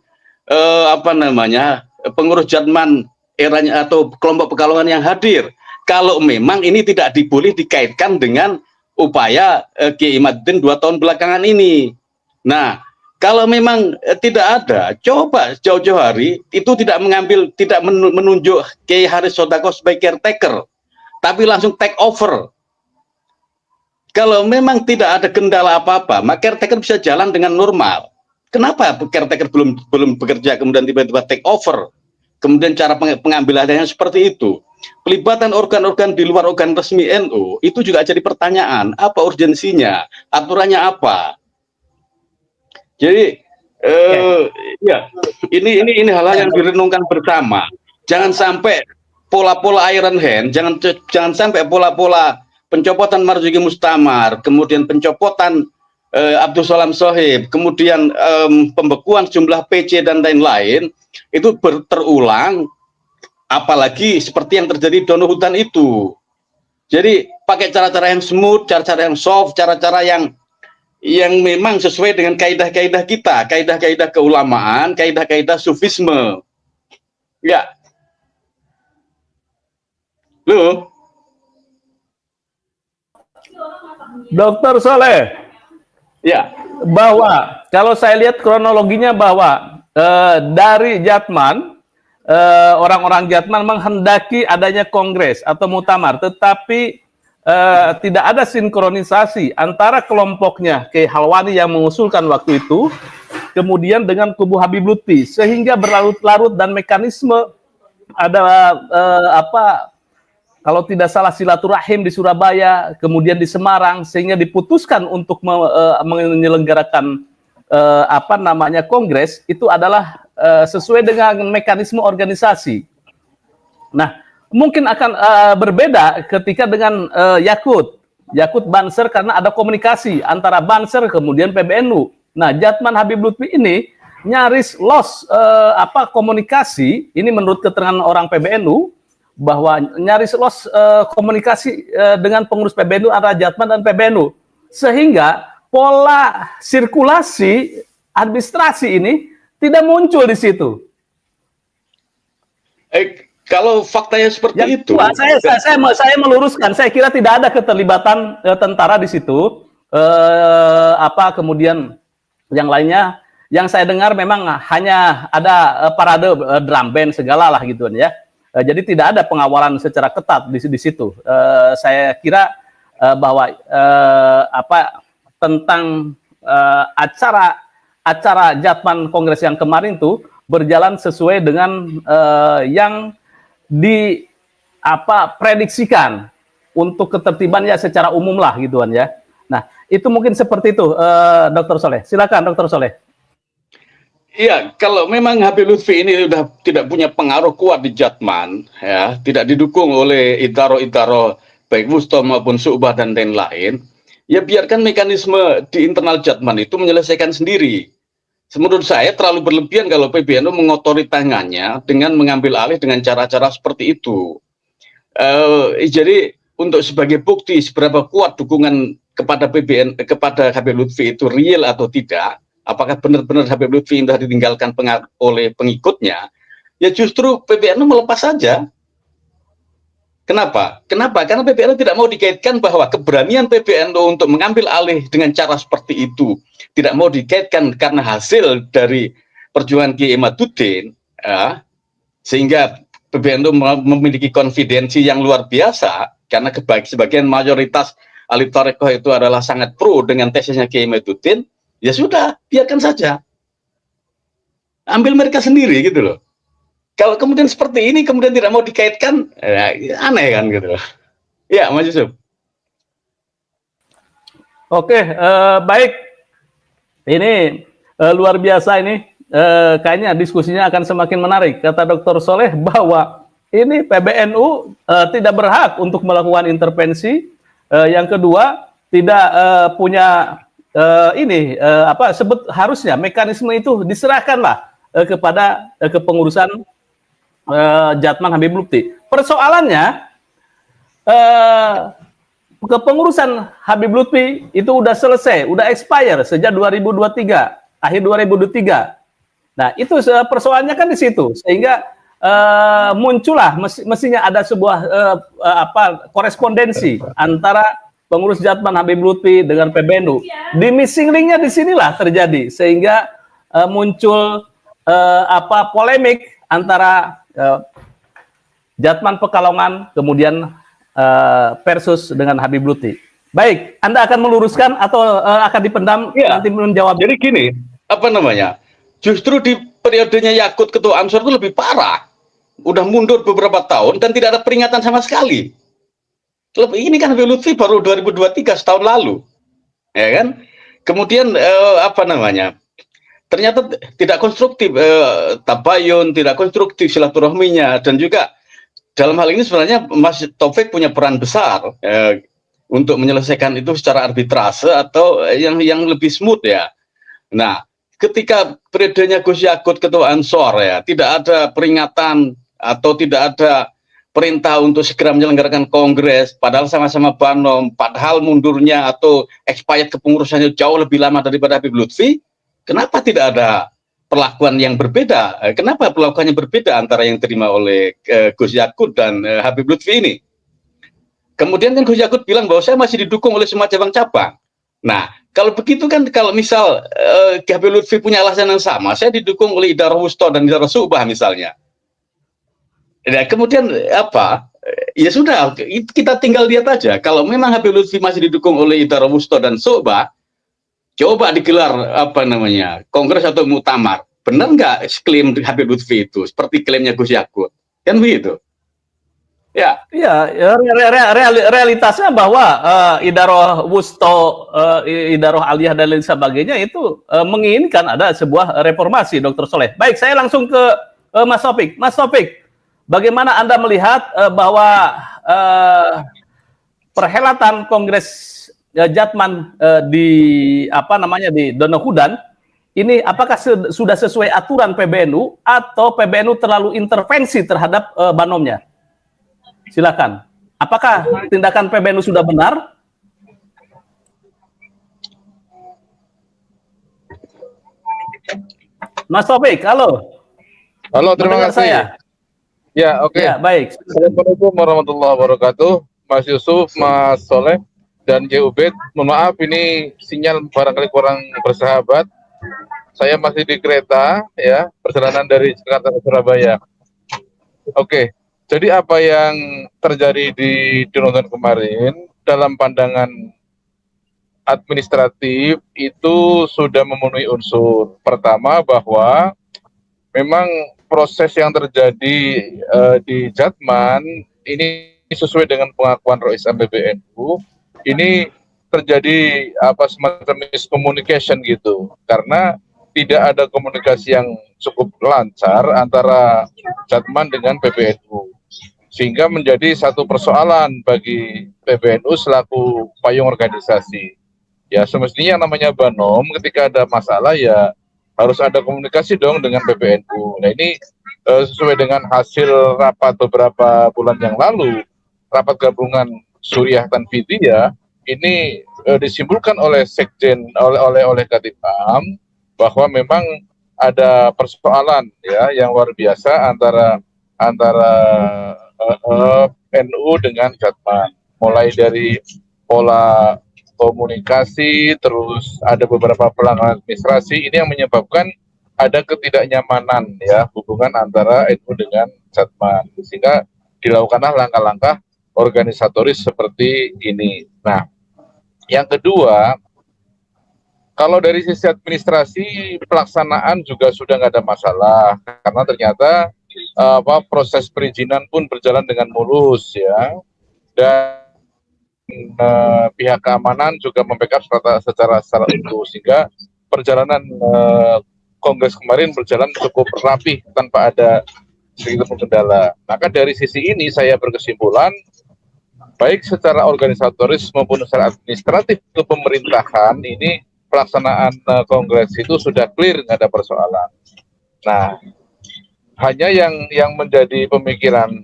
pengurus Jatman eranya atau kelompok Pekalongan yang hadir. Kalau memang ini tidak boleh dikaitkan dengan upaya Kiai Imaduddin 2 tahun belakangan ini. Nah, kalau memang tidak ada, coba jauh-jauh hari itu tidak menunjuk Kiai Haris Sodako sebagai caretaker, tapi langsung take over. Kalau memang tidak ada kendala apa-apa, maka caretaker bisa jalan dengan normal. Kenapa caretaker belum bekerja kemudian tiba-tiba take over? Kemudian cara pengambilannya seperti itu. Pelibatan organ-organ di luar organ resmi NU itu juga jadi pertanyaan, apa urgensinya, aturannya apa? Jadi ya ini hal-hal yang direnungkan bersama. Jangan sampai pola-pola Iron Hand, jangan sampai pola-pola pencopotan Marzuki Mustamar, kemudian pencopotan Abdul Salam Sohib, kemudian pembekuan sejumlah PC dan lain-lain itu terulang. Apalagi seperti yang terjadi di Dono Hutan itu. Jadi pakai cara-cara yang smooth, cara-cara yang soft, cara-cara yang memang sesuai dengan kaidah-kaidah kita, kaidah-kaidah keulamaan, kaidah-kaidah sufisme. Ya. Loh. Dr. Soleh. Ya. Bahwa kalau saya lihat kronologinya bahwa dari Jatman, orang-orang Jatman menghendaki adanya kongres atau muktamar, tetapi tidak ada sinkronisasi antara kelompoknya Kiai Halwani yang mengusulkan waktu itu, kemudian dengan kubu Habib Lutfi, sehingga berlarut-larut dan mekanisme ada kalau tidak salah silaturahim di Surabaya, kemudian di Semarang, sehingga diputuskan untuk menyelenggarakan kongres itu adalah sesuai dengan mekanisme organisasi. Nah, mungkin akan berbeda ketika dengan Yakut Banser, karena ada komunikasi antara Banser kemudian PBNU. Nah, Jatman Habib Lutfi ini nyaris lost komunikasi, ini menurut keterangan orang PBNU, bahwa nyaris lost komunikasi dengan pengurus PBNU antara Jatman dan PBNU, sehingga pola sirkulasi administrasi ini tidak muncul di situ. Kalau faktanya seperti itu, saya meluruskan, saya kira tidak ada keterlibatan tentara di situ. Kemudian yang lainnya, yang saya dengar memang hanya ada parade drum band segala lah gitu ya. Jadi tidak ada pengawalan secara ketat di situ. Saya kira bahwa tentang acara acara Jatman Kongres yang kemarin tuh berjalan sesuai dengan yang prediksikan untuk ketertibannya secara umum lah gituan ya. Nah, itu mungkin seperti itu, Dr. Soleh. Silakan, Dr. Soleh. Iya, kalau memang Habib Lutfi ini sudah tidak punya pengaruh kuat di Jatman, ya, tidak didukung oleh idaro-idaro baik Wusto maupun Syu'bah dan lain-lain, ya biarkan mekanisme di internal Jatman itu menyelesaikan sendiri. Menurut saya terlalu berlebihan kalau PBNU mengotori tangannya dengan mengambil alih dengan cara-cara seperti itu. Jadi untuk sebagai bukti seberapa kuat dukungan kepada kepada Habib Lutfi itu real atau tidak, apakah benar-benar Habib Lutfi sudah ditinggalkan oleh pengikutnya, ya justru PBNU melepas saja. Kenapa? Karena PBNU tidak mau dikaitkan bahwa keberanian PBNU untuk mengambil alih dengan cara seperti itu tidak mau dikaitkan karena hasil dari perjuangan Kiai Imaduddin, ya, sehingga PBNU memiliki konfidensi yang luar biasa karena sebagian mayoritas ahli tarekoh itu adalah sangat pro dengan tesisnya Kiai Imaduddin. Ya sudah, biarkan saja. Ambil mereka sendiri gitu loh. Kalau kemudian seperti ini kemudian tidak mau dikaitkan, ya, aneh kan gitu loh. Ya, Mas Yusuf. Oke, baik. Ini luar biasa ini. Kayaknya diskusinya akan semakin menarik. Kata Dr. Soleh bahwa ini PBNU tidak berhak untuk melakukan intervensi. Yang kedua, tidak punya harusnya mekanisme itu diserahkanlah kepada kepengurusan Jatman Habib Lutfi. Persoalannya kepengurusan Habib Lutfi itu udah selesai, udah expire sejak 2023, akhir 2023. Nah, itu persoalannya kan di situ, sehingga muncullah mestinya ada sebuah korespondensi antara pengurus Jatman Habib Lutfi dengan PBNU. Di missing link-nya di sinilah terjadi, sehingga muncul polemik antara Jatman Pekalongan kemudian versus dengan Habib Lutfi. Baik, Anda akan meluruskan atau akan dipendam nanti menjawab? Jadi gini, justru di periodenya Yakut Ketua Ansor itu lebih parah. Udah mundur beberapa tahun dan tidak ada peringatan sama sekali. Ini kan Habib Lutfi baru 2023, setahun lalu. Ya kan? Kemudian ternyata tidak konstruktif tabayun, tidak konstruktif silaturahminya, dan juga dalam hal ini sebenarnya Mas Taufik punya peran besar untuk menyelesaikan itu secara arbitrase atau yang lebih smooth ya. Nah, ketika periodenya Gus Yakut Ketua Ansor ya, tidak ada peringatan atau tidak ada perintah untuk segera menyelenggarakan kongres, padahal sama-sama Banom, padahal mundurnya atau expired kepengurusannya jauh lebih lama daripada Habib Lutfi, kenapa tidak ada perlakuan yang berbeda? Kenapa perlakuannya berbeda antara yang terima oleh Gus Yakut dan Habib Lutfi ini? Kemudian kan Gus Yakut bilang bahwa saya masih didukung oleh semua cabang-cabang. Nah, kalau begitu kan, kalau misal Habib Lutfi punya alasan yang sama, saya didukung oleh Idaro Wusto dan Idaro Syu'bah misalnya. Nah, kemudian ya sudah, kita tinggal lihat aja. Kalau memang Habib Lutfi masih didukung oleh Idaro Wusto dan Syu'bah, coba digelar kongres atau muktamar. Benar nggak klaim Habib Lutfi itu seperti klaimnya Gus Yakut? Kan begitu. Ya. Iya, realitasnya bahwa Idaro Wusto, Idaro Aliyah dan lain sebagainya itu menginginkan ada sebuah reformasi, Dr. Soleh. Baik, saya langsung ke Mas Taufik. Mas Taufik, bagaimana Anda melihat bahwa perhelatan Kongres Jatman di Donohudan ini apakah sudah sesuai aturan PBNU atau PBNU terlalu intervensi terhadap Banomnya? Silakan. Apakah tindakan PBNU sudah benar? Mas Taufik, halo. Halo, terima kasih. Saya? Ya, oke. Ya, baik. Assalamualaikum warahmatullahi wabarakatuh. Mas Yusuf, Mas Soleh, dan J. Ubed. Mohon maaf, ini sinyal barangkali kurang bersahabat. Saya masih di kereta, ya, perjalanan dari Jakarta ke Surabaya. Oke. Jadi apa yang terjadi di Donohudan kemarin dalam pandangan administratif itu sudah memenuhi unsur. Pertama, bahwa memang proses yang terjadi di Jatman ini sesuai dengan pengakuan Rois PBNU, ini terjadi semacam miscommunication gitu, karena tidak ada komunikasi yang cukup lancar antara Jatman dengan PBNU, sehingga menjadi satu persoalan bagi PBNU selaku payung organisasi. Ya semestinya yang namanya Banom, ketika ada masalah ya harus ada komunikasi dong dengan PBNU. Nah ini sesuai dengan hasil rapat beberapa bulan yang lalu, rapat gabungan Suriah Tanfidiyah, ini disimpulkan oleh Sekjen, oleh Katipam, bahwa memang ada persoalan ya yang luar biasa antara NU dengan Jatman, mulai dari pola komunikasi, terus ada beberapa pelanggaran administrasi, ini yang menyebabkan ada ketidaknyamanan ya hubungan antara NU dengan Jatman, sehingga dilakukanlah langkah-langkah organisatoris seperti ini. Nah, yang kedua, kalau dari sisi administrasi pelaksanaan juga sudah nggak ada masalah, karena ternyata proses perizinan pun berjalan dengan mulus ya, dan pihak keamanan juga membackup secara utuh, sehingga perjalanan kongres kemarin berjalan cukup rapi tanpa ada sedikit pun kendala. Maka dari sisi ini saya berkesimpulan, baik secara organisatoris maupun secara administratif ke pemerintahan ini pelaksanaan kongres itu sudah clear, nggak ada persoalan. Nah, hanya yang menjadi pemikiran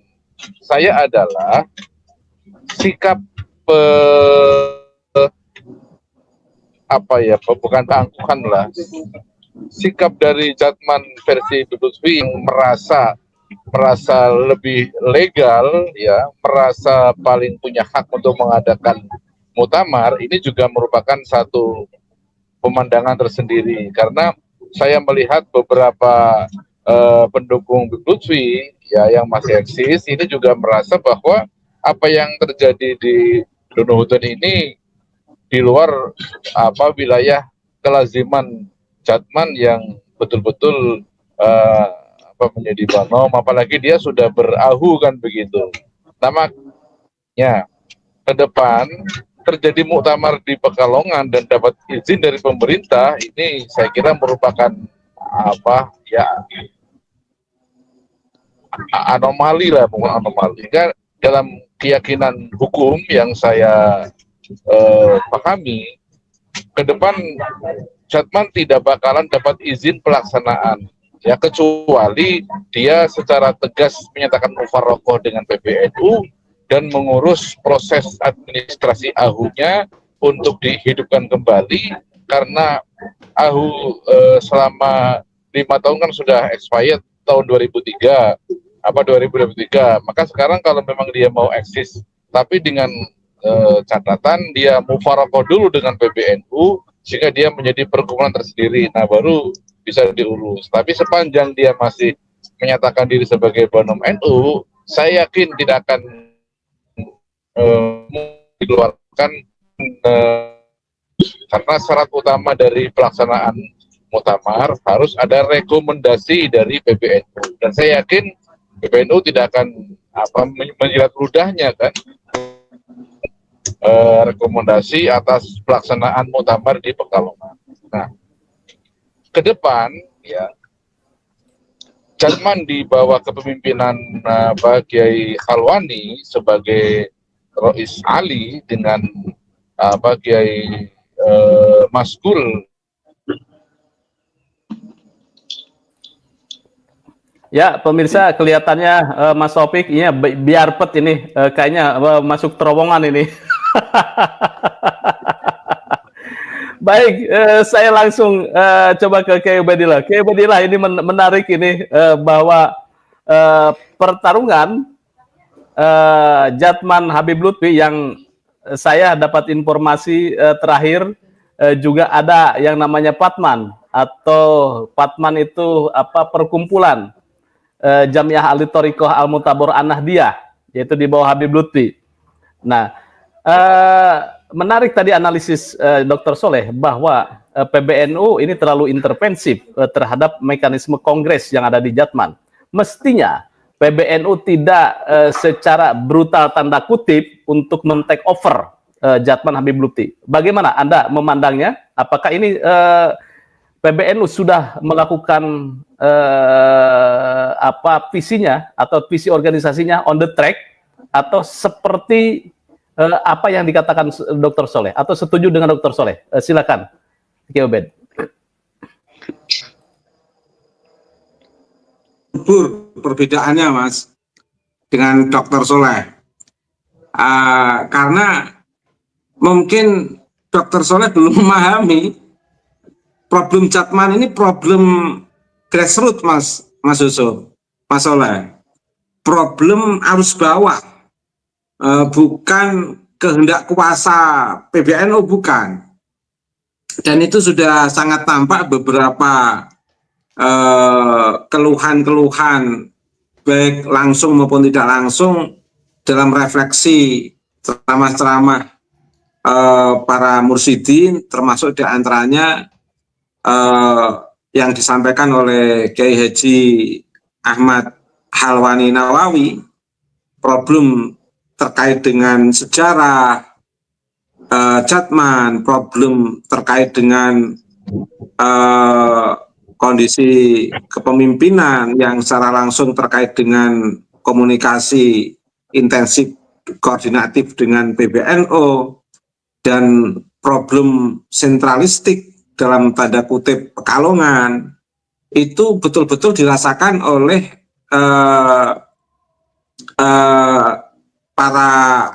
saya adalah sikap bukan keangkuhan lah, sikap dari Jatman versi Lutfi yang merasa lebih legal ya, merasa paling punya hak untuk mengadakan muktamar, ini juga merupakan satu pemandangan tersendiri, karena saya melihat beberapa pendukung Lutfi ya yang masih eksis ini juga merasa bahwa apa yang terjadi di Donohudan ini di luar wilayah kelaziman Jatman yang betul-betul menjadi Banom, apalagi dia sudah berahu kan begitu. Nah, makanya ke depan terjadi muktamar di Pekalongan dan dapat izin dari pemerintah, ini saya kira merupakan anomali lah, bukan anomali. Dalam keyakinan hukum yang saya pahami, ke depan Jatman tidak bakalan dapat izin pelaksanaan ya, kecuali dia secara tegas menyatakan mufarokoh dengan PBNU dan mengurus proses administrasi AHU-nya untuk dihidupkan kembali, karena AHU selama 5 tahun kan sudah expired tahun 2003, 2023. Maka sekarang kalau memang dia mau eksis, tapi dengan catatan dia mufarokoh dulu dengan PBNU, sehingga dia menjadi perkumpulan tersendiri, nah baru bisa diurus. Tapi sepanjang dia masih menyatakan diri sebagai Banom NU, saya yakin tidak akan dikeluarkan, karena syarat utama dari pelaksanaan muktamar harus ada rekomendasi dari PBNU, dan saya yakin PBNU tidak akan menjilat ludahnya kan rekomendasi atas pelaksanaan muktamar di Pekalongan. Nah, ke depan ya Jatman di bawah kepemimpinan Kiai Khalwani sebagai Rois Ali dengan Kiai Maskul. Ya, pemirsa, kelihatannya Mas Taufik ini biar pet ini kayaknya masuk terowongan ini. Baik, saya langsung coba ke Kiai Ubaidillah. Kiai Ubaidillah, ini menarik ini bahwa pertarungan Jatman Habib Lutfi yang saya dapat informasi terakhir juga ada yang namanya Patman, atau Patman itu perkumpulan Jamiah Ahli Thoriqoh Al-Mutabor An-Nahdiyah, yaitu di bawah Habib Lutfi. Nah, menarik tadi analisis Dr. Soleh bahwa PBNU ini terlalu intervensif terhadap mekanisme kongres yang ada di Jatman. Mestinya PBNU tidak secara brutal tanda kutip untuk men-take over Jatman Habib Lutfi. Bagaimana Anda memandangnya? Apakah ini PBNU sudah melakukan apa visinya atau visi organisasinya on the track, atau seperti apa yang dikatakan Dr. Soleh, atau setuju dengan Dr. Soleh? Silakan, Ki Ubed. Perbedaannya, Mas, dengan Dr. Soleh, karena mungkin Dr. Soleh belum memahami problem Jatman ini problem grassroots, Mas Yusuf, Mas Soleh, problem arus bawah. Bukan kehendak kuasa PBNU, bukan. Dan itu sudah sangat tampak beberapa keluhan-keluhan baik langsung maupun tidak langsung dalam refleksi ceramah-ceramah para mursyidin, termasuk diantaranya yang disampaikan oleh Kiai Haji Ahmad Halwani Nawawi, problem terkait dengan sejarah Jatman, problem terkait dengan kondisi kepemimpinan yang secara langsung terkait dengan komunikasi intensif koordinatif dengan PBNU, dan problem sentralistik dalam tanda kutip Pekalongan, itu betul-betul dirasakan oleh para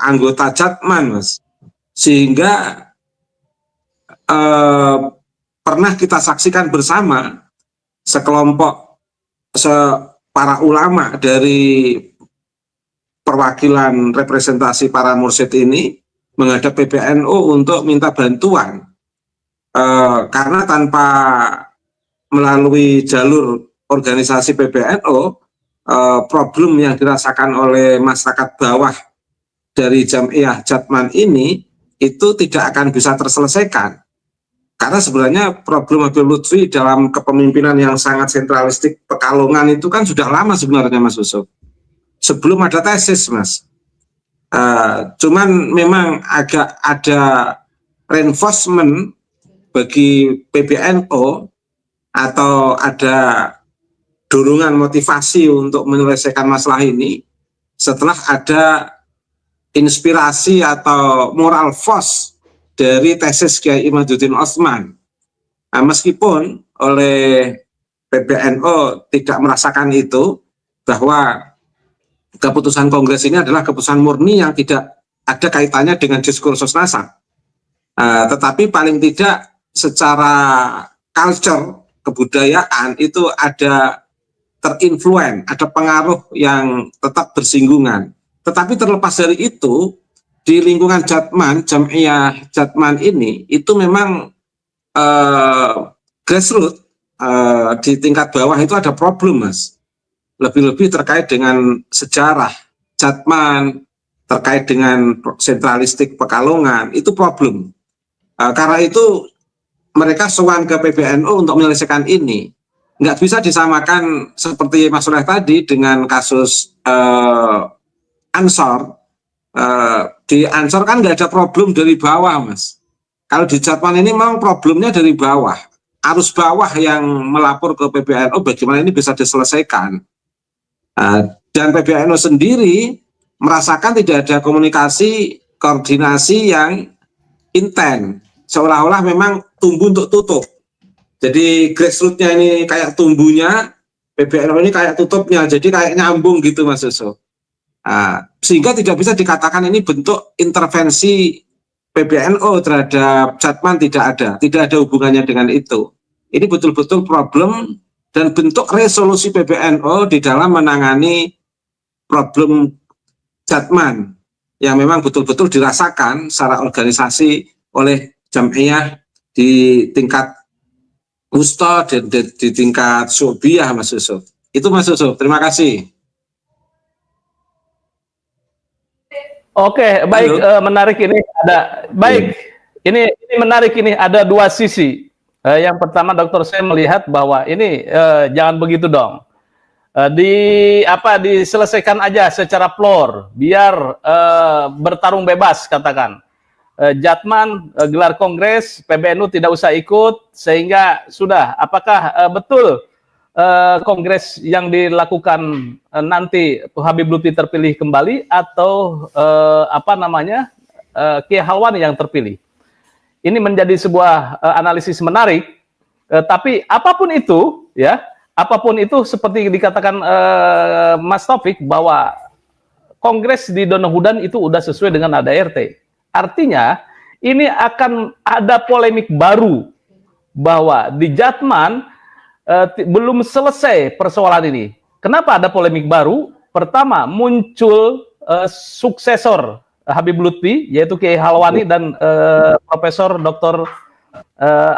anggota Jatman, Mas, sehingga pernah kita saksikan bersama sekelompok para ulama dari perwakilan representasi para mursyid ini menghadap PBNU untuk minta bantuan, karena tanpa melalui jalur organisasi PBNU, problem yang dirasakan oleh masyarakat bawah dari Jamiah Jatman ini itu tidak akan bisa terselesaikan. Karena sebenarnya problem Habib Lutfi dalam kepemimpinan yang sangat sentralistik Pekalongan itu kan sudah lama sebenarnya, Mas Yusuf. Sebelum ada tesis, Mas. Cuman memang agak ada reinforcement bagi PBNU atau ada dorongan motivasi untuk menyelesaikan masalah ini setelah ada inspirasi atau moral force dari tesis Kiai Imaduddin Otsman. Nah, meskipun oleh PBNU tidak merasakan itu, bahwa keputusan Kongres ini adalah keputusan murni yang tidak ada kaitannya dengan diskursus nasab, tetapi paling tidak secara culture, kebudayaan itu ada terinfluen, ada pengaruh yang tetap bersinggungan. Tetapi terlepas dari itu, di lingkungan Jatman, Jamiah Jatman ini, itu memang grassroots, di tingkat bawah itu ada problem, Mas. Lebih-lebih terkait dengan sejarah Jatman, terkait dengan sentralistik Pekalongan, itu problem. Karena itu mereka sowan ke PBNU untuk menyelesaikan ini. Nggak bisa disamakan seperti Mas Soleh tadi dengan kasus Ansor. Di Ansor kan nggak ada problem dari bawah, Mas. Kalau di Jatman ini memang problemnya dari bawah. Arus bawah yang melapor ke PBNU bagaimana ini bisa diselesaikan. Dan PBNU sendiri merasakan tidak ada komunikasi, koordinasi yang intens. Seolah-olah memang tumbuh untuk tutup. Jadi grassroots-nya ini kayak tumbuhnya, PBNU ini kayak tutupnya, jadi kayak nyambung gitu, Mas Yusuf. Sehingga tidak bisa dikatakan ini bentuk intervensi PBNU terhadap Jatman, tidak ada hubungannya dengan itu. Ini betul-betul problem dan bentuk resolusi PBNU di dalam menangani problem Jatman yang memang betul-betul dirasakan secara organisasi oleh Jamiah di tingkat wusta dan di tingkat syu'biyah, Mas Yusuf. Itu, Mas Yusuf, terima kasih. Oke, baik, menarik ini Baik. Ini menarik, ini ada dua sisi. Yang pertama, Dokter, saya melihat bahwa ini jangan begitu dong. Diselesaikan aja secara floor, biar bertarung bebas, katakan. Jatman gelar kongres, PBNU tidak usah ikut, sehingga sudah. Apakah betul kongres yang dilakukan nanti Habib Lutfi terpilih kembali, atau Kiai Halwani yang terpilih? Ini menjadi sebuah analisis menarik. Tapi apapun itu, ya, apapun itu seperti dikatakan Mas Taufik, bahwa kongres di Donohudan itu udah sesuai dengan ADART. Artinya ini akan ada polemik baru bahwa di Jatman belum selesai persoalan ini. Kenapa ada polemik baru? Pertama, muncul suksesor Habib Lutfi, yaitu Kiai Halwani dan Profesor Dr.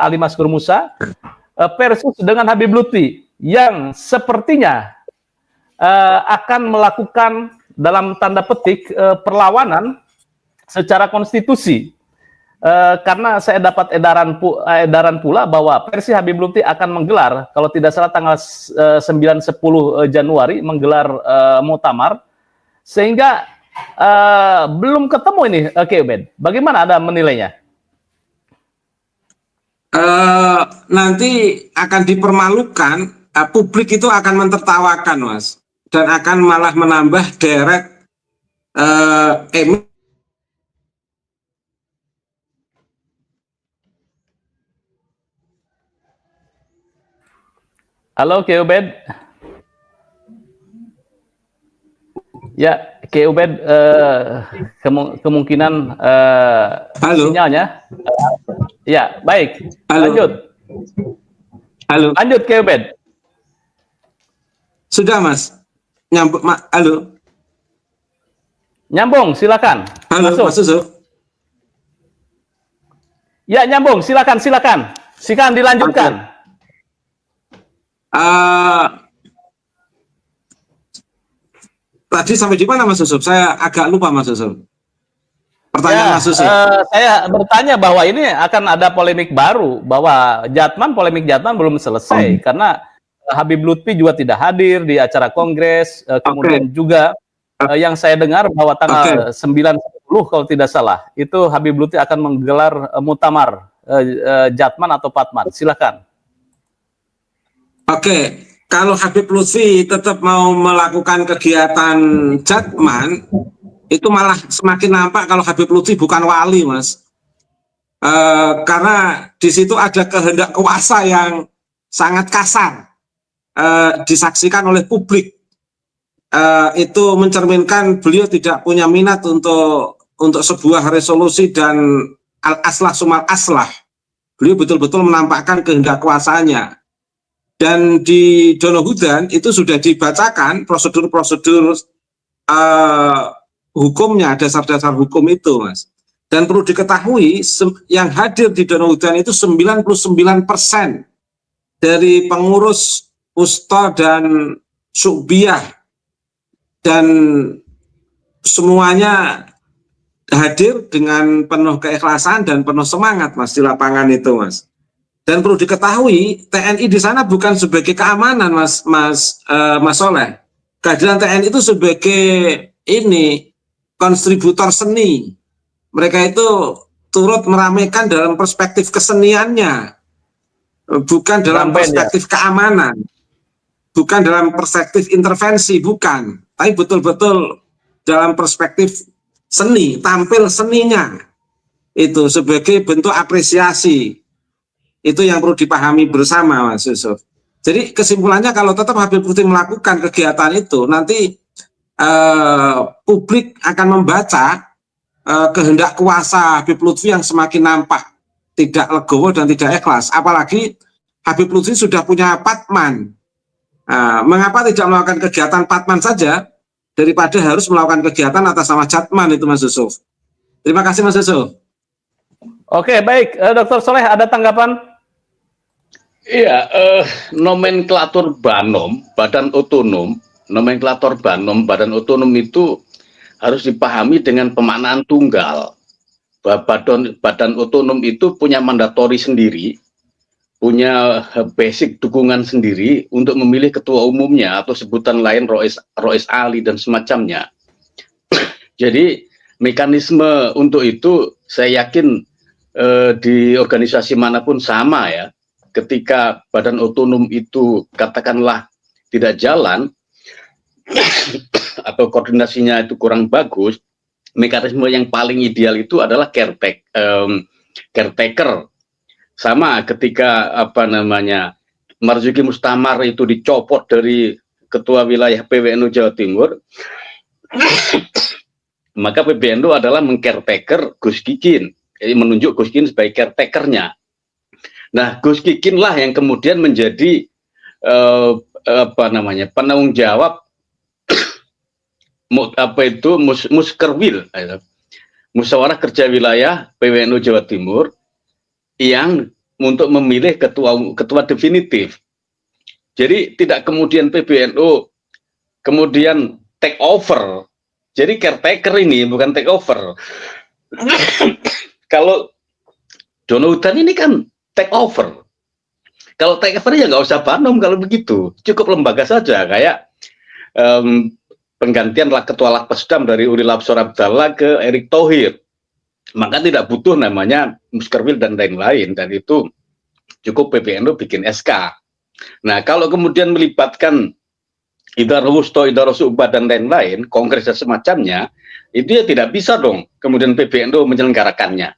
Ali Maskur Musa, versus dengan Habib Lutfi yang sepertinya akan melakukan dalam tanda petik perlawanan secara konstitusi. Karena saya dapat edaran pula bahwa versi Habib Lutfi akan menggelar, kalau tidak salah tanggal 9-10 Januari, menggelar muktamar, sehingga belum ketemu ini. Oke, Ubed, bagaimana Anda menilainya? Nanti akan dipermalukan, publik itu akan mentertawakan, Mas, dan akan malah menambah deret Halo, Kiai Ubed. Ya, Kiai Ubed, kemungkinan Halo. sinyalnya. Ya, baik. Halo. Lanjut. Halo. Lanjut, Kiai Ubed. Sudah, Mas. Halo. Nyambung, silakan. Halo, Masuk. Mas Yusuf. Ya, nyambung, silakan. Silakan dilanjutkan. Tadi sampai di mana, Mas Yusuf? Saya agak lupa, Mas Yusuf. Pertanyaan Mas Yusuf. Saya bertanya bahwa ini akan ada polemik baru, bahwa polemik Jatman belum selesai, karena Habib Lutfi juga tidak hadir di acara kongres. Kemudian juga yang saya dengar bahwa tanggal 9-10 kalau tidak salah, itu Habib Lutfi akan menggelar muktamar Jatman atau Patman. Silakan. Kalau Habib Lutfi tetap mau melakukan kegiatan Jatman, itu malah semakin nampak kalau Habib Lutfi bukan wali, Mas. Karena di situ ada kehendak kuasa yang sangat kasar, disaksikan oleh publik. Itu mencerminkan beliau tidak punya minat untuk sebuah resolusi dan al-aslah sumal aslah. Beliau betul-betul menampakkan kehendak kuasanya. Dan di Donohudan itu sudah dibacakan prosedur-prosedur hukumnya, dasar-dasar hukum itu, Mas. Dan perlu diketahui, yang hadir di Donohudan itu 99% dari pengurus Usta dan Syu'biyah, dan semuanya hadir dengan penuh keikhlasan dan penuh semangat, Mas, di lapangan itu, Mas. Dan perlu diketahui, TNI di sana bukan sebagai keamanan, Mas Soleh. Kehadiran TNI itu sebagai kontributor seni. Mereka itu turut meramaikan dalam perspektif keseniannya, bukan dalam perspektif keamanan, bukan dalam perspektif intervensi, bukan. Tapi betul-betul dalam perspektif seni, tampil seninya. Itu sebagai bentuk apresiasi. Itu yang perlu dipahami bersama, Mas Yusuf. Jadi kesimpulannya, kalau tetap Habib Lutfi melakukan kegiatan itu, nanti publik akan membaca kehendak kuasa Habib Lutfi yang semakin nampak tidak legowo dan tidak ikhlas. Apalagi Habib Lutfi sudah punya Patman. Mengapa tidak melakukan kegiatan Patman saja daripada harus melakukan kegiatan atas nama Jatman itu, Mas Yusuf? Terima kasih, Mas Yusuf. Oke, baik. Dr. Soleh, ada tanggapan? Iya, nomenklatur Banom, badan otonom, badan otonom itu harus dipahami dengan pemaknaan tunggal. badan otonom itu punya mandatori sendiri, punya basic dukungan sendiri untuk memilih ketua umumnya atau sebutan lain Rois Ali dan semacamnya. Jadi mekanisme untuk itu saya yakin di organisasi manapun sama ya. Ketika badan otonom itu katakanlah tidak jalan atau koordinasinya itu kurang bagus, mekanisme yang paling ideal itu adalah caretaker. Sama ketika Marzuki Mustamar itu dicopot dari ketua wilayah PWNU Jawa Timur, maka PBNU adalah mengcaretaker Gus Kikin, jadi menunjuk Gus Kikin sebagai caretakernya. Nah, Gus Kikin lah yang kemudian menjadi penanggung jawab Muskerwil, Musyawarah Kerja Wilayah PWNU Jawa Timur, yang untuk memilih ketua definitif. Jadi tidak kemudian PBNU kemudian take over. Jadi caretaker ini bukan take over. Kalau Dono Hudan ini kan take over. Kalau take over ya nggak usah Banom kalau begitu. Cukup lembaga saja kayak penggantian ketua Lakpesdam dari Uli Labsor Abdallah ke Erick Thohir. Maka tidak butuh namanya Muskerwil dan lain-lain, dan itu cukup PBNU bikin SK. Nah, kalau kemudian melibatkan Idar Wusto, Idar Subah dan lain-lain, kongres dan semacamnya, itu ya tidak bisa dong kemudian PBNU menyelenggarakannya.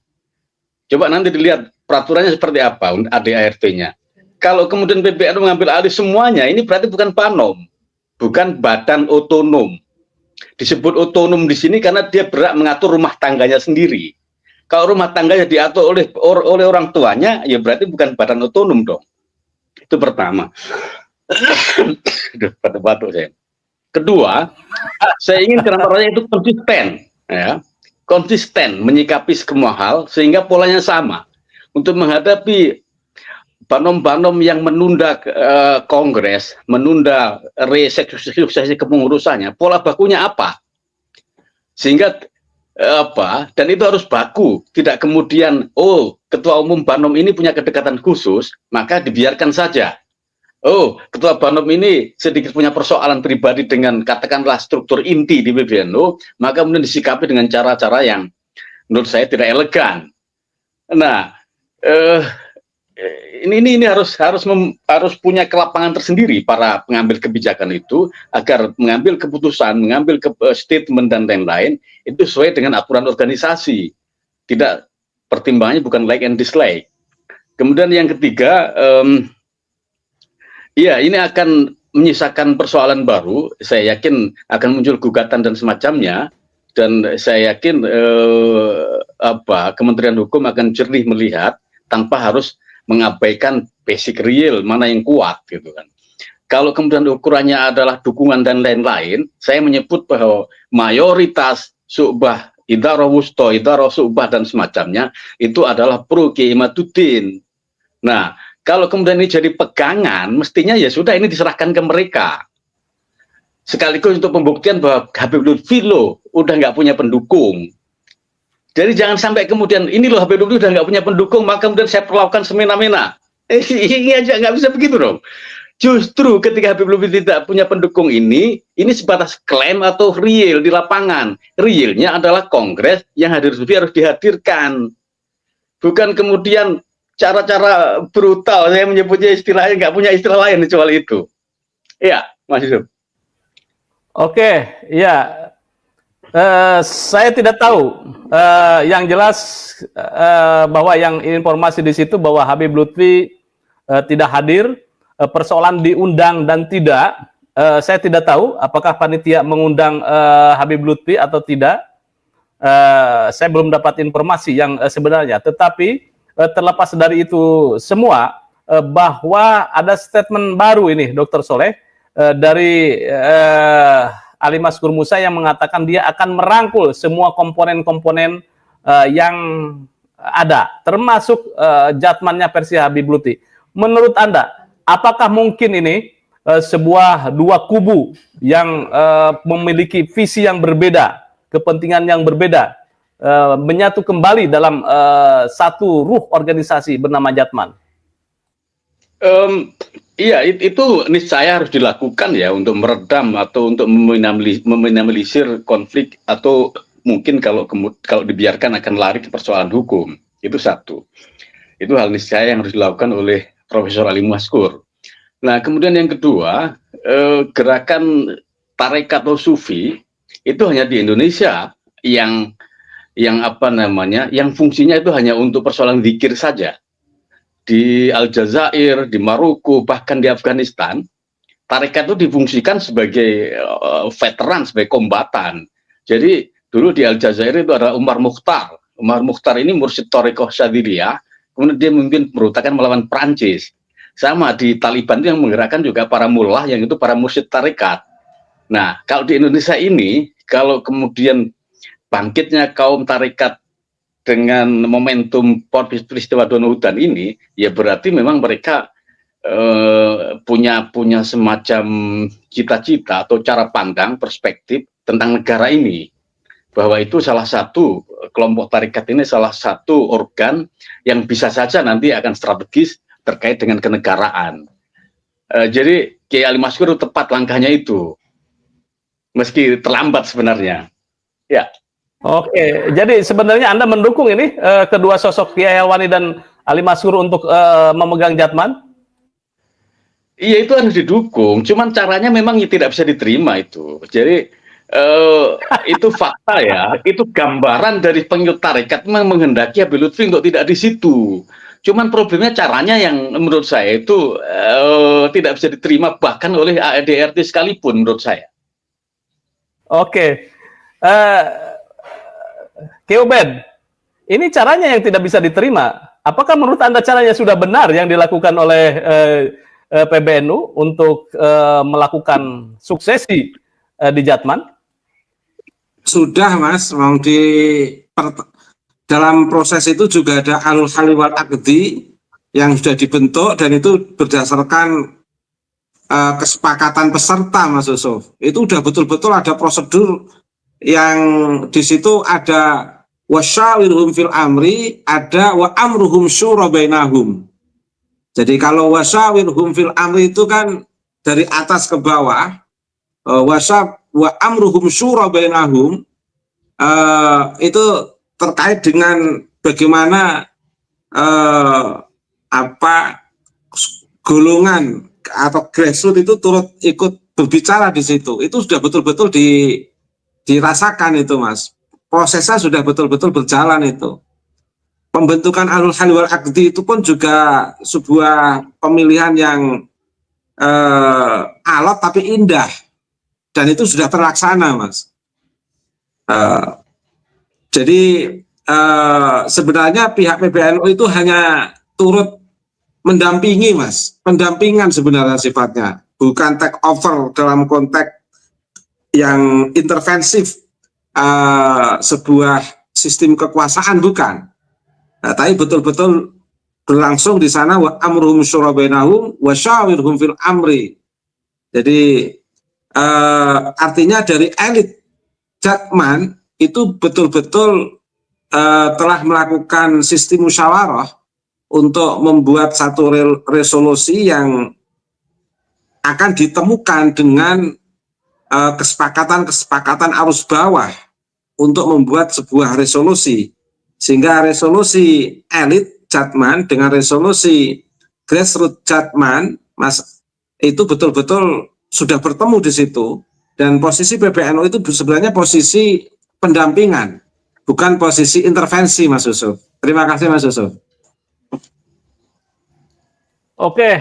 Coba nanti dilihat peraturannya seperti apa ADART-nya. Kalau kemudian PBNU mengambil alih semuanya, ini berarti bukan Banom, bukan badan otonom. Disebut otonom di sini karena dia berhak mengatur rumah tangganya sendiri. Kalau rumah tangganya diatur oleh orang tuanya, ya berarti bukan badan otonom dong. Itu pertama. Batuk saya. Kedua, saya ingin kantornya itu konsisten, ya, konsisten menyikapi semua hal sehingga polanya sama untuk menghadapi banom-banom yang menunda kongres, menunda resuksesi kepengurusannya. Pola bakunya apa? Sehingga dan itu harus baku, tidak kemudian ketua umum Banom ini punya kedekatan khusus, maka dibiarkan saja. Ketua Banom ini sedikit punya persoalan pribadi dengan katakanlah struktur inti di PBNU, maka kemudian disikapi dengan cara-cara yang menurut saya tidak elegan. Nah, ini harus punya kelapangan tersendiri para pengambil kebijakan itu agar mengambil keputusan, mengambil statement dan lain-lain itu sesuai dengan aturan organisasi. Tidak, pertimbangannya bukan like and dislike. Kemudian yang ketiga, ini akan menyisakan persoalan baru. Saya yakin akan muncul gugatan dan semacamnya, dan saya yakin Kementerian Hukum akan jernih melihat tanpa harus mengabaikan basic real mana yang kuat gitu kan. Kalau kemudian ukurannya adalah dukungan dan lain-lain, saya menyebut bahwa mayoritas Subah, Idaro Wusto, Idaro Subah dan semacamnya itu adalah pro Kiai Imaduddin. Nah, kalau kemudian ini jadi pegangan, mestinya ya sudah ini diserahkan ke mereka. Sekaligus untuk pembuktian bahwa Habib Lutfi udah nggak punya pendukung. Jadi jangan sampai kemudian ini loh Habib Lutfi udah nggak punya pendukung, maka kemudian saya perlakukan semena-mena. Ini aja nggak bisa begitu dong. Justru ketika Habib Lutfi tidak punya pendukung ini sebatas klaim atau real di lapangan. Realnya adalah kongres yang Habib Lutfi harus dihadirkan. Bukan kemudian cara-cara brutal, saya menyebutnya istilahnya nggak punya istilah lain kecuali itu. Iya, Mas Yusuf. Oke, ya. Saya tidak tahu. Yang jelas bahwa yang informasi di situ bahwa Habib Lutfi tidak hadir, persoalan diundang dan tidak. Saya tidak tahu apakah panitia mengundang Habib Lutfi atau tidak. Saya belum dapat informasi yang sebenarnya. Tetapi terlepas dari itu semua, bahwa ada statement baru ini, Dr. Soleh, dari Ali Maskur Musa yang mengatakan dia akan merangkul semua komponen-komponen yang ada, termasuk jatmannya versi Habib Lutfi. Menurut Anda, apakah mungkin ini sebuah dua kubu yang memiliki visi yang berbeda, kepentingan yang berbeda, menyatu kembali dalam satu ruh organisasi bernama Jatman? Iya, itu niscaya harus dilakukan ya untuk meredam atau untuk meminimalisir konflik, atau mungkin kalau dibiarkan akan lari ke persoalan hukum. Itu satu. Itu hal niscaya yang harus dilakukan oleh Profesor Ali Maskur. Nah, kemudian yang kedua, gerakan tarekat atau sufi itu hanya di Indonesia yang apa namanya, yang fungsinya itu hanya untuk persoalan zikir saja. Di Aljazair, di Maroko, bahkan di Afghanistan, tarekat itu difungsikan sebagai veteran, sebagai kombatan. Jadi dulu di Aljazair itu ada Umar Mukhtar. Umar Mukhtar ini mursyid Thariqah Syadziliyah, kemudian dia memimpin pemberontakan melawan Prancis. Sama di Taliban itu yang menggerakkan juga para mullah, yang itu para mursyid tarekat. Nah, kalau di Indonesia ini, kalau kemudian bangkitnya kaum tarekat dengan momentum peristiwa Donohudan ini, ya berarti memang mereka punya semacam cita-cita atau cara pandang, perspektif tentang negara ini, bahwa itu salah satu kelompok tarekat ini salah satu organ yang bisa saja nanti akan strategis terkait dengan kenegaraan. Jadi Kiai Ali Maskur tepat langkahnya itu, meski terlambat sebenarnya. Ya. Oke, jadi sebenarnya Anda mendukung ini kedua sosok Kiai Helwani dan Ali Maskur untuk memegang Jatman? Iya, itu harus didukung. Cuman caranya memang tidak bisa diterima itu. Jadi itu fakta ya. Itu gambaran dari pengikut tarekat memang menghendaki Habib Lutfi untuk tidak di situ. Cuman problemnya caranya yang menurut saya itu tidak bisa diterima bahkan oleh ARD/RT sekalipun menurut saya. Oke. Kiai Ubed, ini caranya yang tidak bisa diterima. Apakah menurut Anda caranya sudah benar yang dilakukan oleh PBNU untuk melakukan suksesi di Jatman? Sudah, Mas. Dalam proses itu juga ada Al-Hali wal Aqdi yang sudah dibentuk, dan itu berdasarkan kesepakatan peserta, Mas Yusuf. Itu udah betul-betul ada prosedur yang di situ, ada wasyawirhum fil amri, ada wa amruhum syura bainahum. Jadi kalau wasyawirhum fil amri itu kan dari atas ke bawah, wa amruhum syura bainahum itu terkait dengan bagaimana golongan atau grassroots itu turut ikut berbicara di situ. Itu sudah betul-betul dirasakan itu, Mas. Prosesnya sudah betul-betul berjalan itu. Pembentukan Al-Hali wal Aqdi itu pun juga sebuah pemilihan yang alot tapi indah, dan itu sudah terlaksana, Mas. Jadi sebenarnya pihak PBNU itu hanya turut mendampingi, Mas. Pendampingan sebenarnya sifatnya, bukan take over dalam konteks yang intervensif sebuah sistem kekuasaan, bukan. Nah, tapi betul-betul berlangsung di sana wa amruhum syura bainahum wa syawirhum fil amri. Jadi artinya dari elit Jatman itu betul-betul telah melakukan sistem musyawarah untuk membuat satu resolusi yang akan ditemukan dengan kesepakatan arus bawah untuk membuat sebuah resolusi, sehingga resolusi elit Jatman dengan resolusi grassroots Jatman, Mas, itu betul-betul sudah bertemu di situ, dan posisi PBNU itu sebenarnya posisi pendampingan, bukan posisi intervensi, Mas Yusuf. Terima kasih, Mas Yusuf. Oke,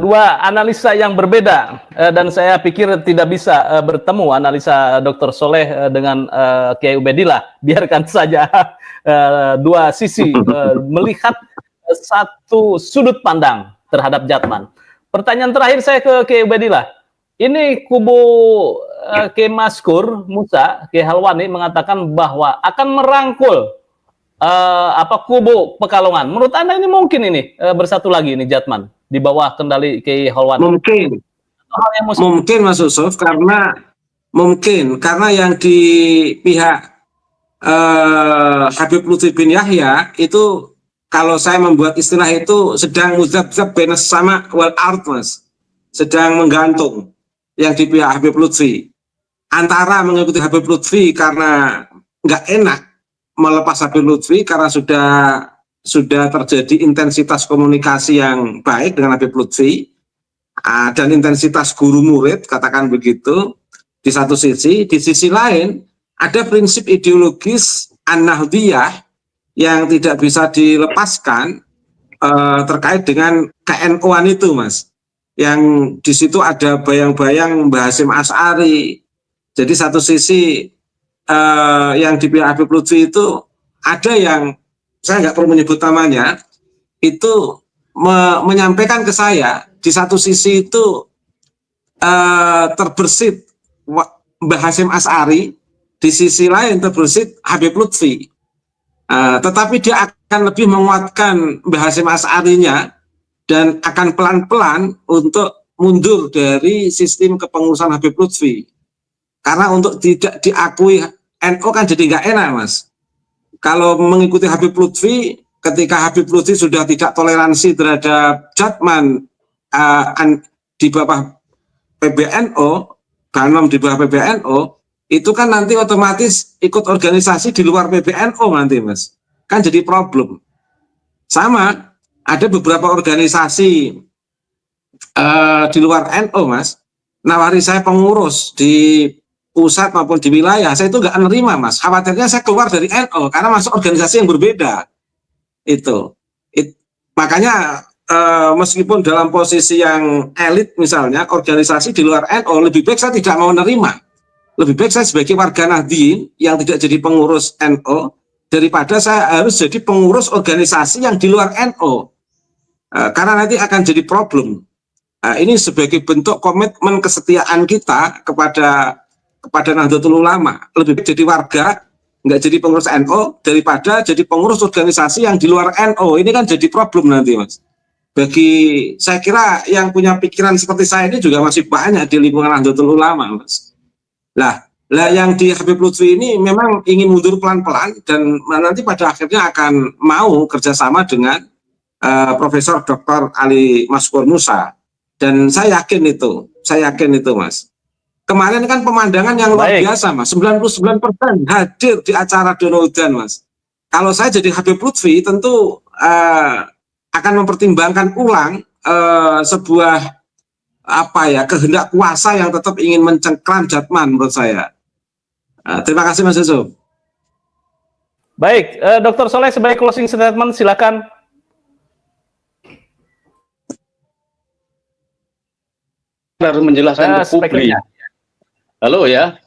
dua analisa yang berbeda, dan saya pikir tidak bisa bertemu analisa Dr. Soleh dengan Kiai Ubedillah. Biarkan saja dua sisi melihat satu sudut pandang terhadap Jatman. Pertanyaan terakhir saya ke Kiai Ubedillah. Ini kubu Kiai Maskur Musa, Kiai Helwani mengatakan bahwa akan merangkul kubu Pekalongan. Menurut Anda ini mungkin ini bersatu lagi ini Jatman di bawah kendali Kiai Helwani? Mungkin Mas Yusuf, karena yang di pihak Habib Lutfi bin Yahya itu, kalau saya membuat istilah itu, sedang muzabzab benes sama wal art, Mas, sedang menggantung yang di pihak Habib Lutfi, antara mengikuti Habib Lutfi karena nggak enak melepas Habib Lutfi karena sudah terjadi intensitas komunikasi yang baik dengan Habib Lutfi, dan intensitas guru murid, katakan begitu, di satu sisi. Di sisi lain ada prinsip ideologis an-nahdiyah yang tidak bisa dilepaskan terkait dengan KNU-an itu, Mas, yang di situ ada bayang-bayang Mbah Hasyim Asy'ari. Jadi satu sisi yang di pihak Habib Lutfi itu ada yang, saya nggak perlu menyebut namanya, itu menyampaikan ke saya, di satu sisi itu terbersit Mbah Hasyim Asy'ari, di sisi lain terbersit Habib Lutfi. Tetapi dia akan lebih menguatkan Mbah Hasyim Asy'arinya dan akan pelan-pelan untuk mundur dari sistem kepengurusan Habib Lutfi. Karena untuk tidak diakui NU kan jadi nggak enak, Mas. Kalau mengikuti Habib Lutfi, ketika Habib Lutfi sudah tidak toleransi terhadap Jatman di bawah PBNU, Banom di bawah PBNU, itu kan nanti otomatis ikut organisasi di luar PBNU nanti, Mas. Kan jadi problem. Sama, ada beberapa organisasi di luar NU, Mas, nawari saya pengurus di pusat maupun di wilayah, saya itu nggak menerima, Mas. Khawatirnya saya keluar dari NU karena masuk organisasi yang berbeda. Makanya meskipun dalam posisi yang elit misalnya, organisasi di luar NU, lebih baik saya tidak mau menerima. Lebih baik saya sebagai warga Nahdien yang tidak jadi pengurus NU, daripada saya harus jadi pengurus organisasi yang di luar NU. Karena nanti akan jadi problem. Ini sebagai bentuk komitmen kesetiaan kita kepada Nahdlatul Ulama. Lebih baik jadi warga, nggak jadi pengurus NU, daripada jadi pengurus organisasi yang di luar NU. Ini kan jadi problem nanti, Mas. Bagi, saya kira yang punya pikiran seperti saya ini juga masih banyak di lingkungan Nahdlatul Ulama, Mas. Lah yang di Habib Lutfi ini memang ingin mundur pelan-pelan dan nanti pada akhirnya akan mau kerjasama dengan Profesor Dr. Ali Maskur Musa, dan saya yakin itu, Mas. Kemarin kan pemandangan yang luar biasa, Mas. 99% hadir di acara Donohudan, Mas. Kalau saya jadi Habib Lutfi, tentu akan mempertimbangkan ulang sebuah kehendak kuasa yang tetap ingin mencengkram Jatman, menurut saya. Terima kasih, Mas Yusuf. Baik, Dr. Soleh sebagai closing statement, silakan. Harus menjelaskan ke publik. Halo ya.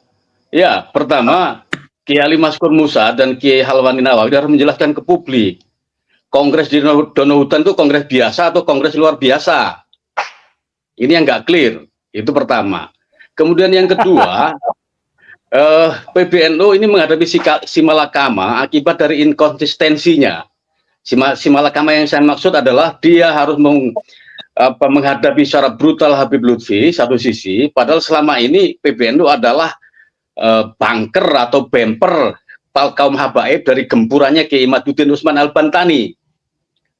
Ya, pertama Kiai Ali Maskur Musa dan Kiai Halwani Nawawi harus menjelaskan ke publik. Kongres di Donohudan itu kongres biasa atau kongres luar biasa? Ini yang nggak clear. Itu pertama. Kemudian yang kedua, PBNU ini menghadapi simalakama akibat dari inkonsistensinya. Simalakama yang saya maksud adalah dia harus menghadapi secara brutal Habib Lutfi satu sisi, padahal selama ini PBNU adalah bunker atau bumper kaum habaib dari gempurannya Kiai Imaduddin Usman Al-Bantani.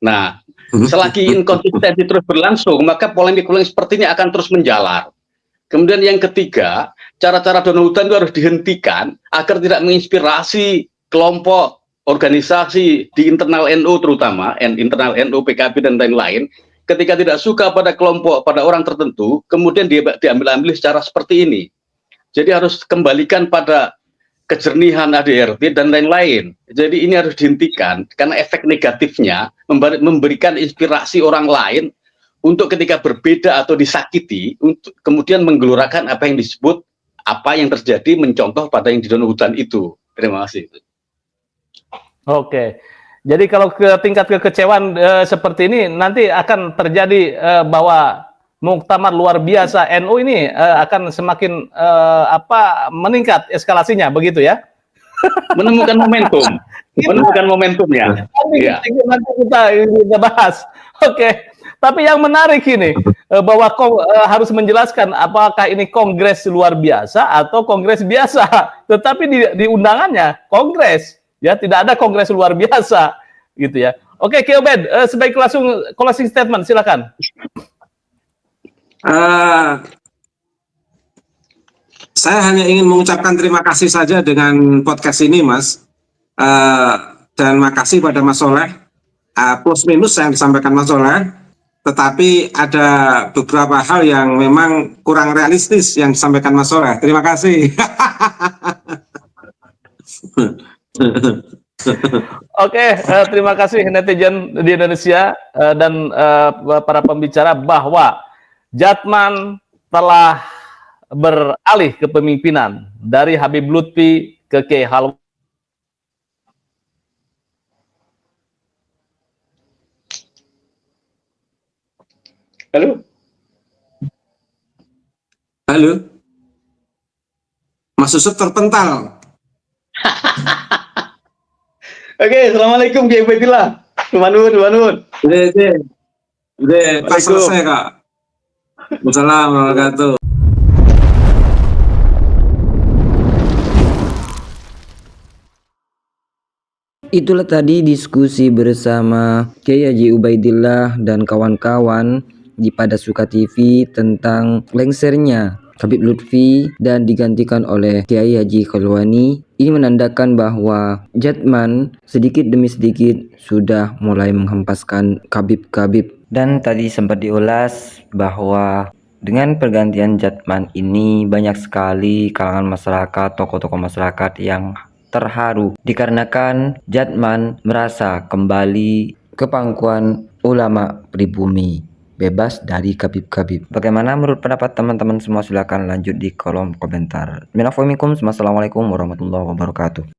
Nah, selagi inkonsistensi terus berlangsung, maka polemik seperti ini akan terus menjalar. Kemudian yang ketiga, cara-cara Donohudan itu harus dihentikan agar tidak menginspirasi kelompok organisasi di internal NU, terutama internal NU, PKB dan lain-lain. Ketika tidak suka pada kelompok, pada orang tertentu, kemudian diambil-ambil secara seperti ini. Jadi harus kembalikan pada kejernihan ADRT dan lain-lain. Jadi ini harus dihentikan karena efek negatifnya memberikan inspirasi orang lain untuk ketika berbeda atau disakiti, untuk kemudian menggelorakan apa yang disebut, apa yang terjadi mencontoh pada yang di Donohudan itu. Terima kasih. Oke. Jadi kalau ke tingkat kekecewaan seperti ini nanti akan terjadi bahwa muktamar luar biasa NU ini akan semakin meningkat eskalasinya, begitu ya? Menemukan momentumnya. Nanti kita bahas. Oke. Tapi yang menarik ini bahwa harus menjelaskan apakah ini kongres luar biasa atau kongres biasa. Tetapi di undangannya kongres, ya tidak ada kongres luar biasa, gitu ya. Oke, Ki Ubed, sebaik langsung closing statement, silakan. Saya hanya ingin mengucapkan terima kasih saja dengan podcast ini, Mas. Dan makasih pada Mas Soleh. Plus minus yang disampaikan Mas Soleh, tetapi ada beberapa hal yang memang kurang realistis yang disampaikan Mas Soleh. Terima kasih. Oke, terima kasih netizen di Indonesia dan para pembicara bahwa Jatman telah beralih kepemimpinan dari Habib Lutfi ke Kiai Halwa. Halo. Halo. Mas Yusuf terpental. Oke, assalamualaikum Kiai Ubaidillah. Nuwun. Udah, pas selesai Kak. Wassalamualaikum warahmatullahi wabarakatuh. Itulah tadi diskusi bersama Kiai Haji Ubaidillah dan kawan-kawan di Pada Suka TV tentang lengsernya Habib Lutfi dan digantikan oleh Kiai Haji Khalwani. Ini menandakan bahwa Jatman sedikit demi sedikit sudah mulai menghempaskan kabib-kabib. Dan tadi sempat diulas bahwa dengan pergantian Jatman ini banyak sekali kalangan masyarakat, tokoh-tokoh masyarakat yang terharu dikarenakan Jatman merasa kembali ke pangkuan ulama pribumi, bebas dari kabib-kabib. Bagaimana menurut pendapat teman-teman semua? Silakan lanjut di kolom komentar. Assalamualaikum warahmatullahi wabarakatuh.